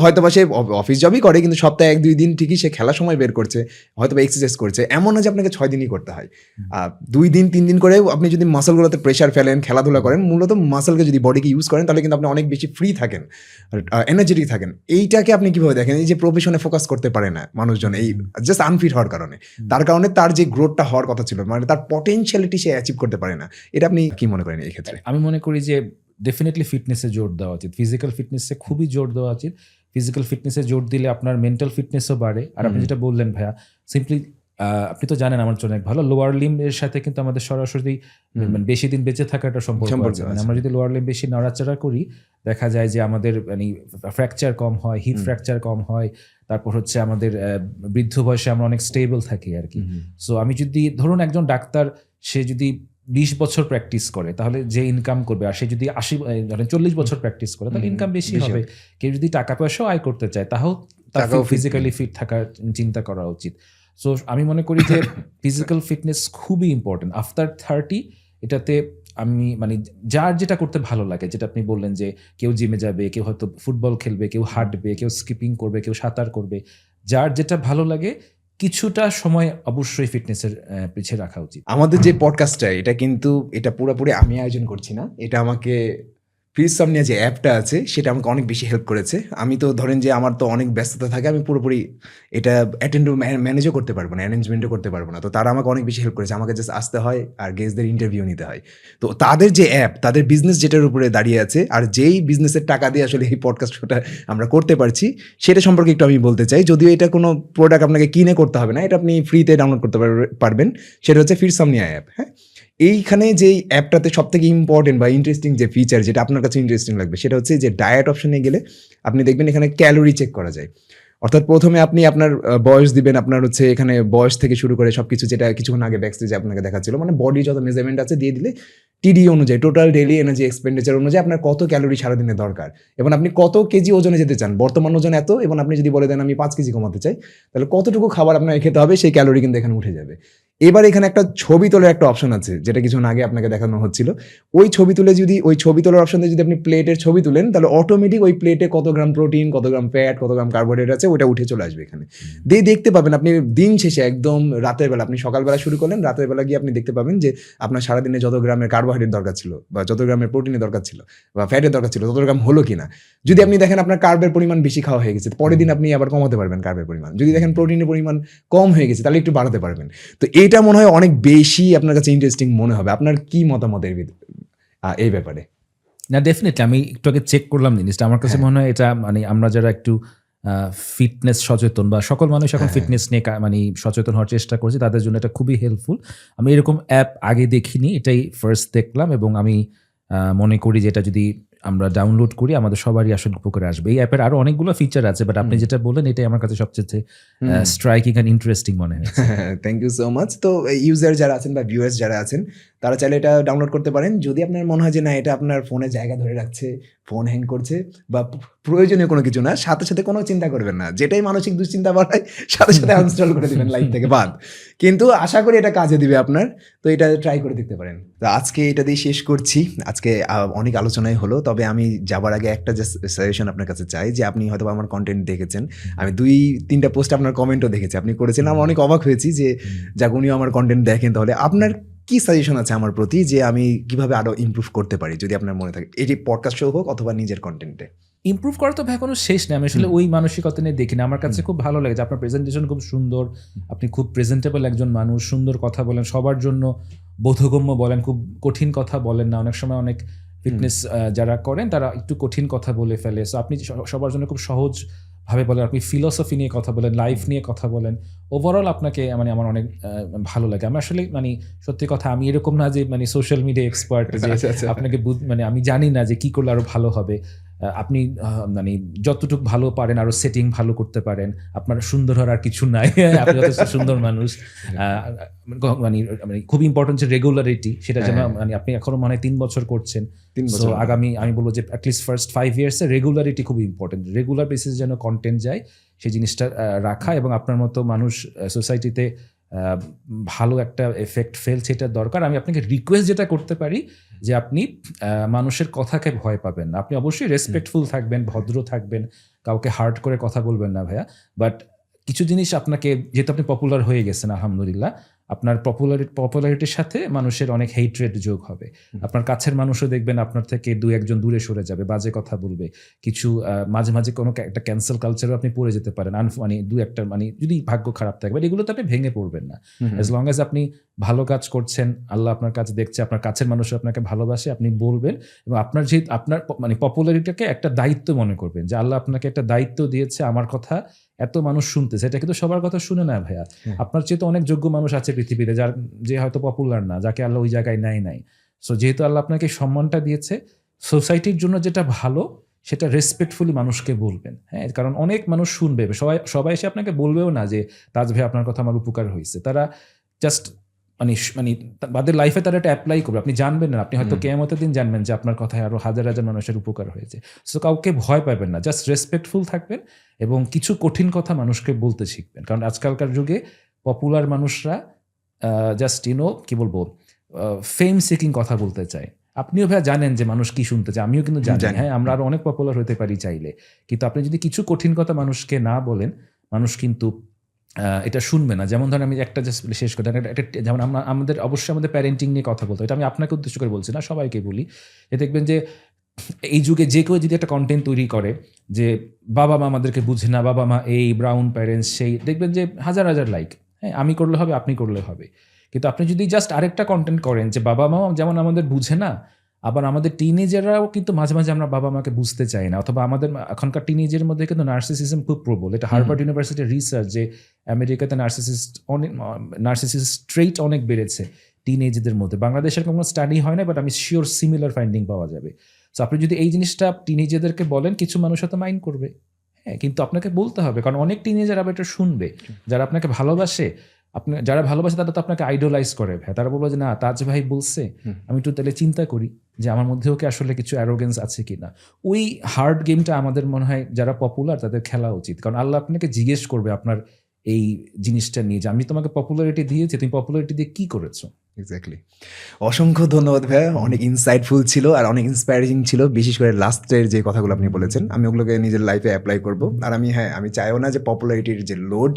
হয়তো বা সে অফিস জবই করে কিন্তু সপ্তাহে 1-2 দিন ঠিকই সে খেলার সময় বের করছে, হয়তো বা এক্সারসাইজ করছে। এমন না যে আপনাকে 6 দিনই করতে হয়, 2 দিন 3 দিন করে আপনি যদি মাসলগুলোতে প্রেশার ফেলেন, খেলাধুলা করেন, মূলত মাসলকে যদি বডিকে ইউজ করেন তাহলে কিন্তু আপনি অনেক বেশি ফ্রি থাকেন, এনার্জেটিক থাকেন। এইটাকে আপনি কিভাবে দেখেন? এই যে প্রফেশনে ফোকাস করতে পারে না মানুষজন এই জাস্ট আনফিট হওয়ার কারণে, তার কারণে তার যে গ্রোথটা হওয়ার কথা ছিল, মানে তার পটেনশিয়ালিটি সে অ্যাচিভ করতে পারে না। এটা আপনি কি মনে করেন এই ক্ষেত্রে? আমি মনে করি যে ডেফিনেটলি ফিটনেসে জোর দেওয়া উচিত। ফিজিক্যাল ফিটনেসে খুবই জোর দেওয়া উচিত। ফিজিক্যাল ফিটনেসে জোর দিলে আপনার মেন্টাল ফিটনেসও বাড়ে। আর আপনি যেটা বললেন ভাইয়া, সিম্পলি আপনি তো জানেন আমার জন্য অনেক ভালো, লোয়ার লিম্বের সাথে কিন্তু আমাদের সরাসরি বেশি দিন বেঁচে থাকাটা সম্পর্ক আছে। আমরা যদি লোয়ার লিম্ব বেশি নড়াচড়া করি, দেখা যায় যে আমাদের ফ্র্যাকচার কম হয়, হিপ ফ্র্যাকচার কম হয়। তারপর হচ্ছে আমাদের বৃদ্ধ বয়সে আমরা অনেক স্টেবল থাকি আর কি। সো আমি যদি ধরুন একজন ডাক্তার, সে যদি 20 বছর প্র্যাকটিস করে তাহলে যে ইনকাম করবে, আর সে যদি 40 বছর প্র্যাকটিস করে তাহলে ইনকাম বেশি হবে। কেউ যদি টাকা পয়সাও আয় করতে চায় তাহলে ফিজিক্যালি ফিট থাকার চিন্তা করা উচিত। সো আমি মনে করি যে ফিজিক্যাল ফিটনেস খুবই ইম্পর্টেন্ট আফটার 30। এটাতে আমি যার যেটা করতে ভালো লাগে, যেটা আপনি বললেন যে কেউ জিমে যাবে, কেউ হয়তো ফুটবল খেলবে, কেউ হাঁটবে, কেউ স্কিপিং করবে, কেউ সাঁতার করবে, যার যেটা ভালো লাগে কিছুটা সময় অবশ্যই ফিটনেসের পিছিয়ে রাখা উচিত। আমাদের যে পডকাস্টটা এটা পুরোপুরি আমি আয়োজন করছি না, এটা আমাকে ফিটসমনিয়া যে অ্যাপটা আছে সেটা আমাকে অনেক বেশি হেল্প করেছে। আমি তো ধরেন যে আমার তো অনেক ব্যস্ততা থাকে, আমি পুরোপুরি এটা ম্যানেজও করতে পারবো না, অ্যারেঞ্জমেন্টও করতে পারবো না। তো তারা আমাকে অনেক বেশি হেল্প করেছে। আমাকে জাস্ট আসতে হয় আর গেস্টদের ইন্টারভিউ নিতে হয়। তো তাদের যে অ্যাপ, তাদের বিজনেস যেটার উপরে দাঁড়িয়ে আছে, আর যেই বিজনেসের টাকা দিয়ে আসলে এই পডকাস্টটা আমরা করতে পারছি, সেটা সম্পর্কে একটু আমি বলতে চাই। যদিও এটা কোনো প্রোডাক্ট আপনাকে কিনে করতে হবে না, এটা আপনি ফ্রিতে ডাউনলোড করতে পারবেন। সেটা হচ্ছে ফিটসমনিয়া অ্যাপ। হ্যাঁ, এইখানে যেই অ্যাপটাতে সব থেকে ইম্পর্টেন্ট বা ইন্টারেস্টিং যে ফিচার, যেটা আপনার কাছে ইন্টারেস্টিং লাগবে, সেটা হচ্ছে যে ডায়েট অপশনে গেলে আপনি দেখবেন এখানে ক্যালোরি চেক করা যায়। অর্থাৎ প্রথমে আপনি আপনার বয়স দিবেন, আপনার হচ্ছে এখানে বয়স থেকে শুরু করে সবকিছু, যেটা কিছুক্ষণ আগে ব্যাকস্টেজে আপনাকে দেখাচ্ছিল, মানে বডি যত মেজারমেন্ট আছে দিয়ে দিলে টিডি অনুযায়ী, টোটাল ডেইলি এনার্জি এক্সপেন্ডিচার অনুযায়ী আপনার কত ক্যালোরি সারাদিনে দরকার এবং আপনি কত কেজি ওজনে যেতে চান। বর্তমান ওজন এত, এবং আপনি যদি বলে দেন আমি 5 কেজি কমাতে চাই, তাহলে কতটুকু খাবার আপনাকে খেতে হবে, সেই ক্যালোরি কিন্তু এখানে উঠে যাবে। এবার এখানে একটা ছবি তোলার একটা অপশন আছে, যেটা কিছুক্ষণ আগে আপনাকে দেখানো হচ্ছিল। ওই ছবি তোলার অপশন দিয়ে যদি আপনি প্লেটের ছবি তুলেন, তাহলে অটোমেটিক ওই প্লেটে কত গ্রাম প্রোটিন, কত গ্রাম ফ্যাট, কত গ্রাম কার্বোহাইড্রেট আছে, ওটা উঠে চলে আসবে এখানে। দিয়ে দেখতে পাবেন আপনি দিন শেষে, একদম রাতের বেলা, আপনি সকালবেলা শুরু করলেন, রাতের বেলা গিয়ে আপনি দেখতে পাবেন যে আপনার সারাদিনে যত গ্রামের কার্বোহাইড্রেট দরকার ছিল, বা যত গ্রামের প্রোটিনের দরকার ছিল, বা ফ্যাটের দরকার ছিল, তত গ্রাম হলো কিনা। যদি আপনি দেখেন আপনার কার্বের পরিমাণ বেশি খাওয়া হয়ে গেছে, পরের দিন আপনি আবার কমাতে পারবেন কার্বের পরিমাণ। যদি দেখেন প্রোটিনের পরিমাণ কম হয়ে গেছে, তাহলে একটু বাড়াতে পারবেন। তো এটা মনে হয় অনেক বেশি আপনার কাছে ইন্টারেস্টিং মনে হবে। আপনার কি মতামত এই ব্যাপারে? না, ডেফিনেটলি আমি একটু আগে চেক করলাম জিনিসটা। আমার কাছে মনে হয় এটা আমরা যারা একটু ফিটনেস সচেতন, বা সকল মানুষ এখন ফিটনেস নিয়ে সচেতন হওয়ার চেষ্টা করছে, তাদের জন্য এটা খুবই হেল্পফুল। আমি এরকম অ্যাপ আগে দেখিনি, এটাই ফার্স্ট দেখলাম, এবং আমি মনে করি যে এটা যদি আমরা ডাউনলোড করি আমাদের সবারই আসলে উপকারে আসবে। এই অ্যাপের আরো অনেকগুলো ফিচার আছে, বাট আপনি যেটা বললেন এটাই আমার কাছে সবচেয়ে স্ট্রাইকিং অ্যান্ড ইন্টারেস্টিং মনে হয়েছে। Thank you so much. তো ইউজার যারা আছেন বা ভিউয়ার্স যারা আছেন, তারা চাইলে এটা ডাউনলোড করতে পারেন। যদি আপনার মনে হয় যে না, এটা আপনার ফোনে জায়গা ধরে রাখছে, ফোন হ্যাং করছে, বা প্রয়োজনীয় কোনো কিছু না, সাথে সাথে কোনো চিন্তা করবেন না। যেটাই মানসিক দুশ্চিন্তা বাড়ায় সাথে সাথে আনইনস্টল করে দিবেন লাইফ থেকে বাদ। কিন্তু আশা করি এটা কাজে দিবে আপনার। তো এটা ট্রাই করে দেখতে পারেন। তো আজকে এটা দিয়ে শেষ করছি। আজকে অনেক আলোচনাই হলো, তবে আমি যাবার আগে একটা জাস্ট সাজেশন আপনার কাছে চাই, যে আপনি হয়তো আমার কন্টেন্ট দেখেছেন, আমি 2-3টা পোস্ট আপনার কমেন্টও দেখেছি, আপনি করেছেন, আমি অনেক অবাক হয়েছি যে যাক উনিও আমার কন্টেন্ট দেখেন। তাহলে আপনার কি সাজেশন আছে আমার প্রতি, যে আমি কিভাবে আরো ইমপ্রুভ করতে পারি, যদি আপনার মনে থাকে, এটি পডকাস্ট শো হোক অথবা নিজের কন্টেন্টে? ইমপ্রুভ করা তো ভাই কোনো শেষ নেই। আমি আসলে ওই মানসিকতা নিয়ে দেখি না। আমার কাছে খুব ভালো লাগে যে আপনার প্রেজেন্টেশন খুব সুন্দর, আপনি খুব প্রেজেন্টেবল একজন মানুষ, সুন্দর কথা বলেন, সবার জন্য বোধগম্য বলেন, খুব কঠিন কথা বলেন না, অনেক সময় অনেক ফিটনেস যারা করেন তারা একটু কঠিন কথা বলে ফেলে। সো আপনি সবার জন্য খুব সহজ ভাবে বলেন, আপনি ফিলোসফি নিয়ে কথা বলেন, লাইফ নিয়ে কথা বলেন, ওভারঅল আপনাকে মানে আমার অনেক ভালো লাগে। আমি আসলে মানে সত্যি কথা, আমি এরকম না যে মানে সোশ্যাল মিডিয়া এক্সপার্ট যে আপনাকে মানে আমি জানি না যে কি করলে আরো ভালো হবে। আপনি মানে যতটুকু ভালো পারেন আরো সেটিং ভালো করতে পারেন, আপনার সুন্দর হওয়ার আর কিছু নাই। আপনি যথেষ্ট সুন্দর মানুষ। মানে খুব ইম্পর্টেন্ট যে রেগুলারিটি, সেটা যেন মানে আপনি এখনো মানে 3 বছর করছেন, সো আগামী আমি বলবো যে অ্যাটলিস্ট ফার্স্ট 5 ইয়ার্সে রেগুলারিটি খুব ইম্পর্টেন্ট। রেগুলার বেসিস যেন কন্টেন্ট যায় সেই জিনিসটা রাখা, এবং আপনার মতো মানুষ সোসাইটিতে ভালো একটা এফেক্ট ফেলছে, এটা দরকার। আমি আপনাকে রিকোয়েস্ট যেটা করতে পারি যে আপনি মানুষের কথাকে ভয় পাবেন না, আপনি অবশ্যই রেসপেক্টফুল থাকবেন, ভদ্র থাকবেন, কাউকে হার্ট করে কথা বলবেন না ভাইয়া। বাট কিছু জিনিস আপনাকে, যেহেতু আপনি পপুলার হয়ে গেছেন আলহামদুলিল্লাহ, আপনার পপুলারিটির সাথে মানুষের অনেক হেট্রেড যোগ হবে। আপনার কাছের মানুষও দেখবেন আপনার থেকে 2-1 দূরে সরে যাবে, বাজে কথা বলবে, কিছু মাঝে মাঝে কোনো একটা ক্যান্সেল কালচারও আপনি পড়ে যেতে পারেন, মানে 2-1 মানে যদি ভাগ্য খারাপ থাকে, বাট এগুলোতে আপনি ভেঙে পড়বেন না। অ্যাজ লং অ্যাজ আপনি ভালো কাজ করছেন, আল্লাহ আপনার কাজ দেখছে, আপনার কাছের মানুষ আপনাকে ভালোবাসে, আপনি বলবেন, এবং আপনার যে আপনার মানে পপুলারিটিকে একটা দায়িত্ব মনে করবেন, যে আল্লাহ আপনাকে একটা দায়িত্ব দিয়েছে, আমার কথা এত মানুষ শুনতেছে। এটা কিন্তু সবার কথা শুনে না ভাইয়া, আপনার চেয়ে তো অনেক যোগ্য মানুষ আছে পৃথিবীতে, যে হয়তো পপুলার না, যাকে আল্লাহ ওই জায়গায় নাই। সো যেহেতু আল্লাহ আপনাকে সম্মানটা দিয়েছে, সোসাইটির জন্য যেটা ভালো সেটা রেসপেক্টফুলি মানুষকে বলবেন। হ্যাঁ, কারণ অনেক মানুষ শুনবে, সবাই এসে আপনাকে বলবেও না যে তাজ ভাই আপনার কথা আমার উপকার হয়েছে। তারা জাস্ট মানে তাদের লাইফে তারা এটা অ্যাপ্লাই করবে, আপনি জানবেন না, আপনি হয়তো কিয়ামতের দিন জানবেন যে আপনার কথায় আরো হাজার হাজার মানুষের উপকার হয়েছে। সো কাউকে ভয় পাবেন না, জাস্ট রেসপেক্টফুল থাকবেন এবং কিছু কঠিন কথা মানুষকে বলতে শিখবেন। কারণ আজকালকার যুগে পপুলার মানুষরা জাস্ট কি বলবো, ফেম সিকিং কথা বলতে চায়। আপনিও ভাইয়া জানেন যে মানুষ কি শুনতে চায়, আমিও কিন্তু জানি। হ্যাঁ, আমরা আরো অনেক পপুলার হতে পারি চাইলে, কিন্তু আপনি যদি কিছু কঠিন কথা মানুষকে না বলেন, মানুষ কিন্তু এটা শুনবে না। যেমন ধরেন আমি একটা জাস্ট শেষ কথা, যেমন আমাদের অবশ্যই আমাদের প্যারেন্টিং নিয়ে কথা বলতে, এটা আমি আপনাকে উদ্দেশ্য করে বলছি না, সবাইকে বলি। দেখবেন যে এই যুগে যে কেউ যদি একটা কন্টেন্ট তৈরি করে যে বাবা মা আমাদেরকে বুঝে না, বাবা মা এই ব্রাউন প্যারেন্টস সেই, দেখবেন যে হাজার হাজার লাইক। হ্যাঁ, আমি করলে হবে, আপনি করলে হবে। কিন্তু আপনি যদি জাস্ট আরেকটা কন্টেন্ট করেন যে বাবা মা যেমন আমাদের বুঝে না, আবার আমাদের টিনেজাররাও কিন্তু মাঝে মাঝে আমরা বাবা মাকে বুঝতে চাই না, অথবা আমাদের এখনকার টিনেজের মধ্যে কিন্তু নার্সিসিজম খুব প্রবল। এটা হার্ভার্ড ইউনিভার্সিটির রিসার্চ যে আমেরিকাতে নার্সিসিস্ট ট্রেট অনেক বেড়েছে টিনেজদের মধ্যে। বাংলাদেশের কোনো স্টাডি হয় না, বাট আমি শিওর সিমিলার ফাইন্ডিং পাওয়া যাবে। সো আপনি যদি এই জিনিসটা টিনেজারদেরকে বলেন, কিছু মানুষ হয়তো মাইন্ড করবে, হ্যাঁ, কিন্তু আপনাকে বলতে হবে, কারণ অনেক টিনেজার আবার এটা শুনবে, যারা আপনাকে ভালোবাসে। যারা ভালোবাসে তারা তো আপনাকে আইডলাইজ করে ভাই, তারা বলবো যে না, তাজ ভাই বলছে, আমি একটু তাহলে চিন্তা করি যে আমার মধ্যেও কি আসলে কিছু অ্যারোগেন্স আছে কিনা। ওই হার্ড গেমটা আমাদের মনে হয় যারা পপুলার তাদের খেলা উচিত, কারণ আল্লাহ আপনাকে জিজ্ঞেস করবে আপনার এই জিনিসটা নিয়ে, যে আমি তোমাকে পপুলারিটি দিয়েছি, তুমি পপুলারিটি দিয়ে কি করেছো। এক্স্যাক্টলি। অসংখ্য ধন্যবাদ ভাইয়া, অনেক ইনসাইটফুল ছিল আর অনেক ইন্সপায়ারিং ছিল, বিশেষ করে লাস্টের যে কথাগুলো আপনি বলেছেন, আমি ওগুলোকে নিজের লাইফে অ্যাপ্লাই করব। আর আমি চাইও না যে পপুলারিটির যে লোড,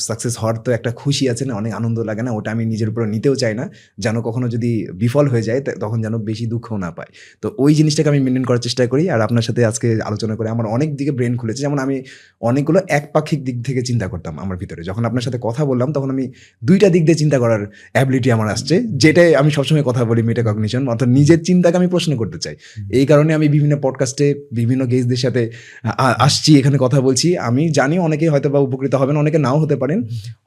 সাকসেস হওয়ার তো একটা খুশি আছে না, অনেক আনন্দ লাগে না, ওটা আমি নিজের উপরে নিতেও চাই না, যেন কখনো যদি বিফল হয়ে যায় তখন যেন বেশি দুঃখও না পায়। তো ওই জিনিসটাকে আমি মেনটেন করার চেষ্টা করি। আর আপনার সাথে আজকে আলোচনা করে আমার অনেক দিকে ব্রেন খুলেছে। যেমন আমি অনেকগুলো একপাক্ষিক দিক থেকে চিন্তা করতাম আমার ভিতরে, যখন আপনার সাথে কথা বললাম তখন আমি 2টা দিক দিয়ে চিন্তা করার অ্যাবিলিটি আমার আসছে, যেটাই আমি সবসময় কথা বলি মেটাকগনিশন, অর্থাৎ নিজের চিন্তাকে আমি প্রশ্ন করতে চাই। এই কারণে আমি বিভিন্ন পডকাস্টে বিভিন্ন গেস্টদের সাথে আসছি, এখানে কথা বলছি। আমি জানি অনেকে হয়তো বা উপকৃত হবেন, অনেকে নাও হতে পারেন,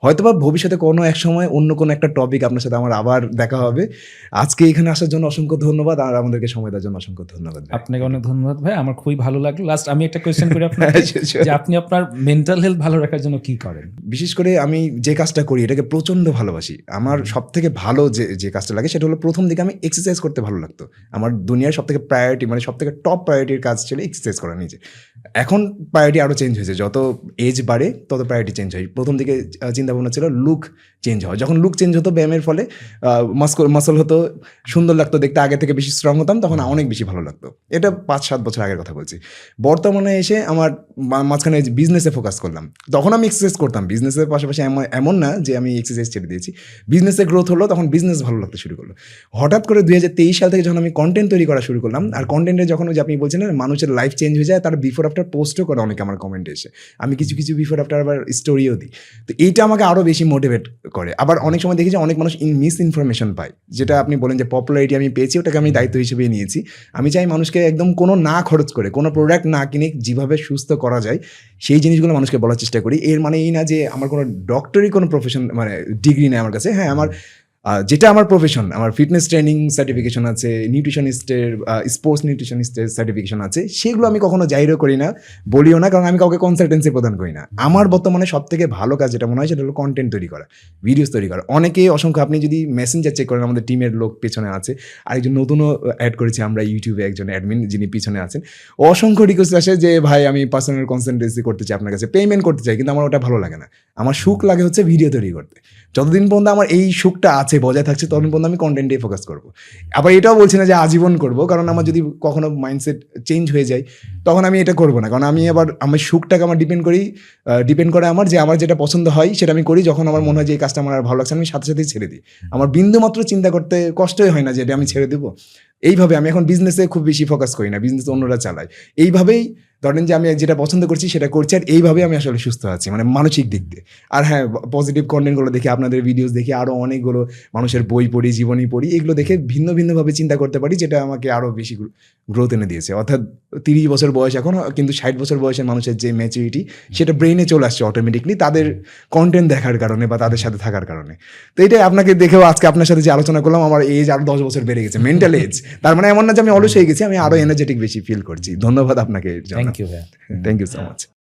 হয়তোবা ভবিষ্যতে কোনো এক সময় অন্য কোনো একটা টপিক আপনার সাথে আমার আবার দেখা হবে। আজকে এখানে আসার জন্য অসংখ্য ধন্যবাদ, আর আমাদেরকে সময় দেওয়ার জন্য অসংখ্য ধন্যবাদ। আপনাকে অনেক ধন্যবাদ ভাই, আমার খুবই ভালো লাগলো। লাস্ট আমি একটা কোয়েশ্চেন করি আপনাকে, যে আপনি আপনার মেন্টাল হেলথ ভালো রাখার জন্য কি করেন? বিশেষ করে আমি যে কাজটা করি এটাকে প্রচণ্ড ভালোবাসি। আমার সব থেকে ভালো যে কাজটা লাগে সেটা হলো, প্রথম দিকে আমি এক্সারসাইজ করতে ভালো লাগতো। আমার দুনিয়ার সব থেকে প্রায়োরিটি, মানে সব থেকে টপ প্রায়োরিটির কাজ ছিল এক্সারসাইজ করা নিজে। এখন প্রায়োরিটি আরও চেঞ্জ হয়েছে, যত এজ বাড়ে তত প্রায়োরিটি চেঞ্জ হয়। প্রথম দিকে চিন্তা ভাবনা ছিল লুক চেঞ্জ হয়, যখন লুক চেঞ্জ হতো ব্যায়ামের ফলে, মাসল হতো, সুন্দর লাগতো দেখতে, আগে থেকে বেশি স্ট্রং হতাম, তখন অনেক বেশি ভালো লাগতো। এটা 5-7 বছর আগের কথা বলছি। বর্তমানে এসে আমার মাঝখানে বিজনেসে ফোকাস করলাম, তখন আমি এক্সারসাইজ করতাম বিজনেসের পাশাপাশি। এমন না যে আমি এক্সারসাইজ ছেড়ে দিয়েছি, বিজনেসে বিজনেসে গ্রোথ হলো, তখন বিজনেস ভালো লাগতে শুরু করলো। হঠাৎ করে 2023 সাল থেকে যখন আমি কন্টেন্ট তৈরি করা শুরু করলাম, আর কন্টেন্টে যখন ওই যে আপনি বলছেন না মানুষের লাইফ চেঞ্জ হয়ে যায়, তার বিফোর আফটার পোস্টও করে অনেকে আমার কমেন্টে এসে, আমি কিছু কিছু বিফোর আফটার আবার স্টোরিও দিই। তো এইটা আমাকে আরও বেশি মোটিভেট করে। আবার অনেক সময় দেখি যে অনেক মানুষ মিস ইনফরমেশন পায়, যেটা আপনি বলেন যে পপুলারিটি আমি পেয়েছি, ওটাকে আমি দায়িত্ব হিসেবে নিয়েছি। আমি চাই মানুষকে একদম কোনো না খরচ করে, কোনো প্রোডাক্ট না কিনে যেভাবে সুস্থ করা যায় সেই জিনিসগুলো মানুষকে বলার চেষ্টা করি। এর মানে এই না যে আমার কোনো ডক্টরি কোনো প্রফেশন মানে ডিগ্রি নেই আমার কাছে। হ্যাঁ, আমার যেটা আমার প্রফেশন, আমার ফিটনেস ট্রেনিং সার্টিফিকেশন আছে, নিউট্রিশনিস্টের স্পোর্টস নিউট্রিশনিস্টের সার্টিফিকেশন আছে, সেগুলো আমি কখনো জাহিরও করি না, বলিও না, কারণ আমি কাউকে কনসালটেন্সি প্রদান করি না। আমার বর্তমানে সব থেকে ভালো কাজ যেটা মনে হয় সেটা হলো কন্টেন্ট তৈরি করা, ভিডিওস তৈরি করা। অনেকে অসংখ্য, আপনি যদি মেসেঞ্জার চেক করেন, আমাদের টিমের লোক পেছনে আছে, আর একজন নতুনও অ্যাড করেছি আমরা ইউটিউবে, একজন অ্যাডমিন যিনি পিছনে আছেন, অসংখ্য রিকোয়েস্ট আসে যে ভাই আমি পার্সোনাল কনসালটেন্সি করতে চাই আপনার কাছে, পেমেন্ট করতে চাই, কিন্তু আমার ওটা ভালো লাগে না। আমার সুখ লাগে হচ্ছে ভিডিও তৈরি করতে। যতদিন পর্যন্ত আমার এই সুখটা আছে, বজায় থাকছে, ততদিন পর্যন্ত আমি কন্টেন্টে ফোকাস করবো। আবার এটাও বলছি না যে আজীবন করব, কারণ আমার যদি কখনো মাইন্ডসেট চেঞ্জ হয়ে যায় তখন আমি এটা করবো না, কারণ আমি আবার আমার সুখটাকে আমার ডিপেন্ড করে আমার যে আমার যেটা পছন্দ হয় সেটা আমি করি। যখন আমার মনে হয় যে এই কাজটা আমার আর ভালো লাগছে, আমি সাথে সাথেই ছেড়ে দিই। আমার বিন্দুমাত্র চিন্তা করতে কষ্টই হয় না যে এটা আমি ছেড়ে দেবো। এইভাবে আমি এখন বিজনেসে খুব বেশি ফোকাস করি না, বিজনেস অন্যরা চালায়। এইভাবেই ধরেন যে আমি যেটা পছন্দ করছি সেটা করছি, আর এইভাবেই আমি আসলে সুস্থ আছি, মানে মানসিক দিক দিয়ে। আর হ্যাঁ, পজিটিভ কন্টেন্টগুলো দেখি, আপনাদের ভিডিওস দেখি, আরও অনেকগুলো মানুষের বই পড়ি, জীবনী পড়ি, এগুলো দেখে ভিন্ন ভিন্নভাবে চিন্তা করতে পারি, যেটা আমাকে আরও বেশি গ্রোথ এনে দিয়েছে। অর্থাৎ 30 বছর বয়স এখন, কিন্তু 60 বছর বয়সের মানুষের যে ম্যাচুরিটি সেটা ব্রেইনে চলে আসছে অটোমেটিকলি, তাদের কন্টেন্ট দেখার কারণে বা তাদের সাথে থাকার কারণে। তো এটাই আপনাকে দেখেও আজকে আপনার সাথে যে আলোচনা করলাম, আমার এজ আরও 10 বছর বেড়ে গেছে, মেন্টাল এজ। তার মানে এমন না যে আমি অলস হয়ে গেছি, আমি আরও এনার্জেটিক বেশি ফিল করছি। ধন্যবাদ আপনাকে। থ্যাংক ইউ ভাইয়া। Thank you so much.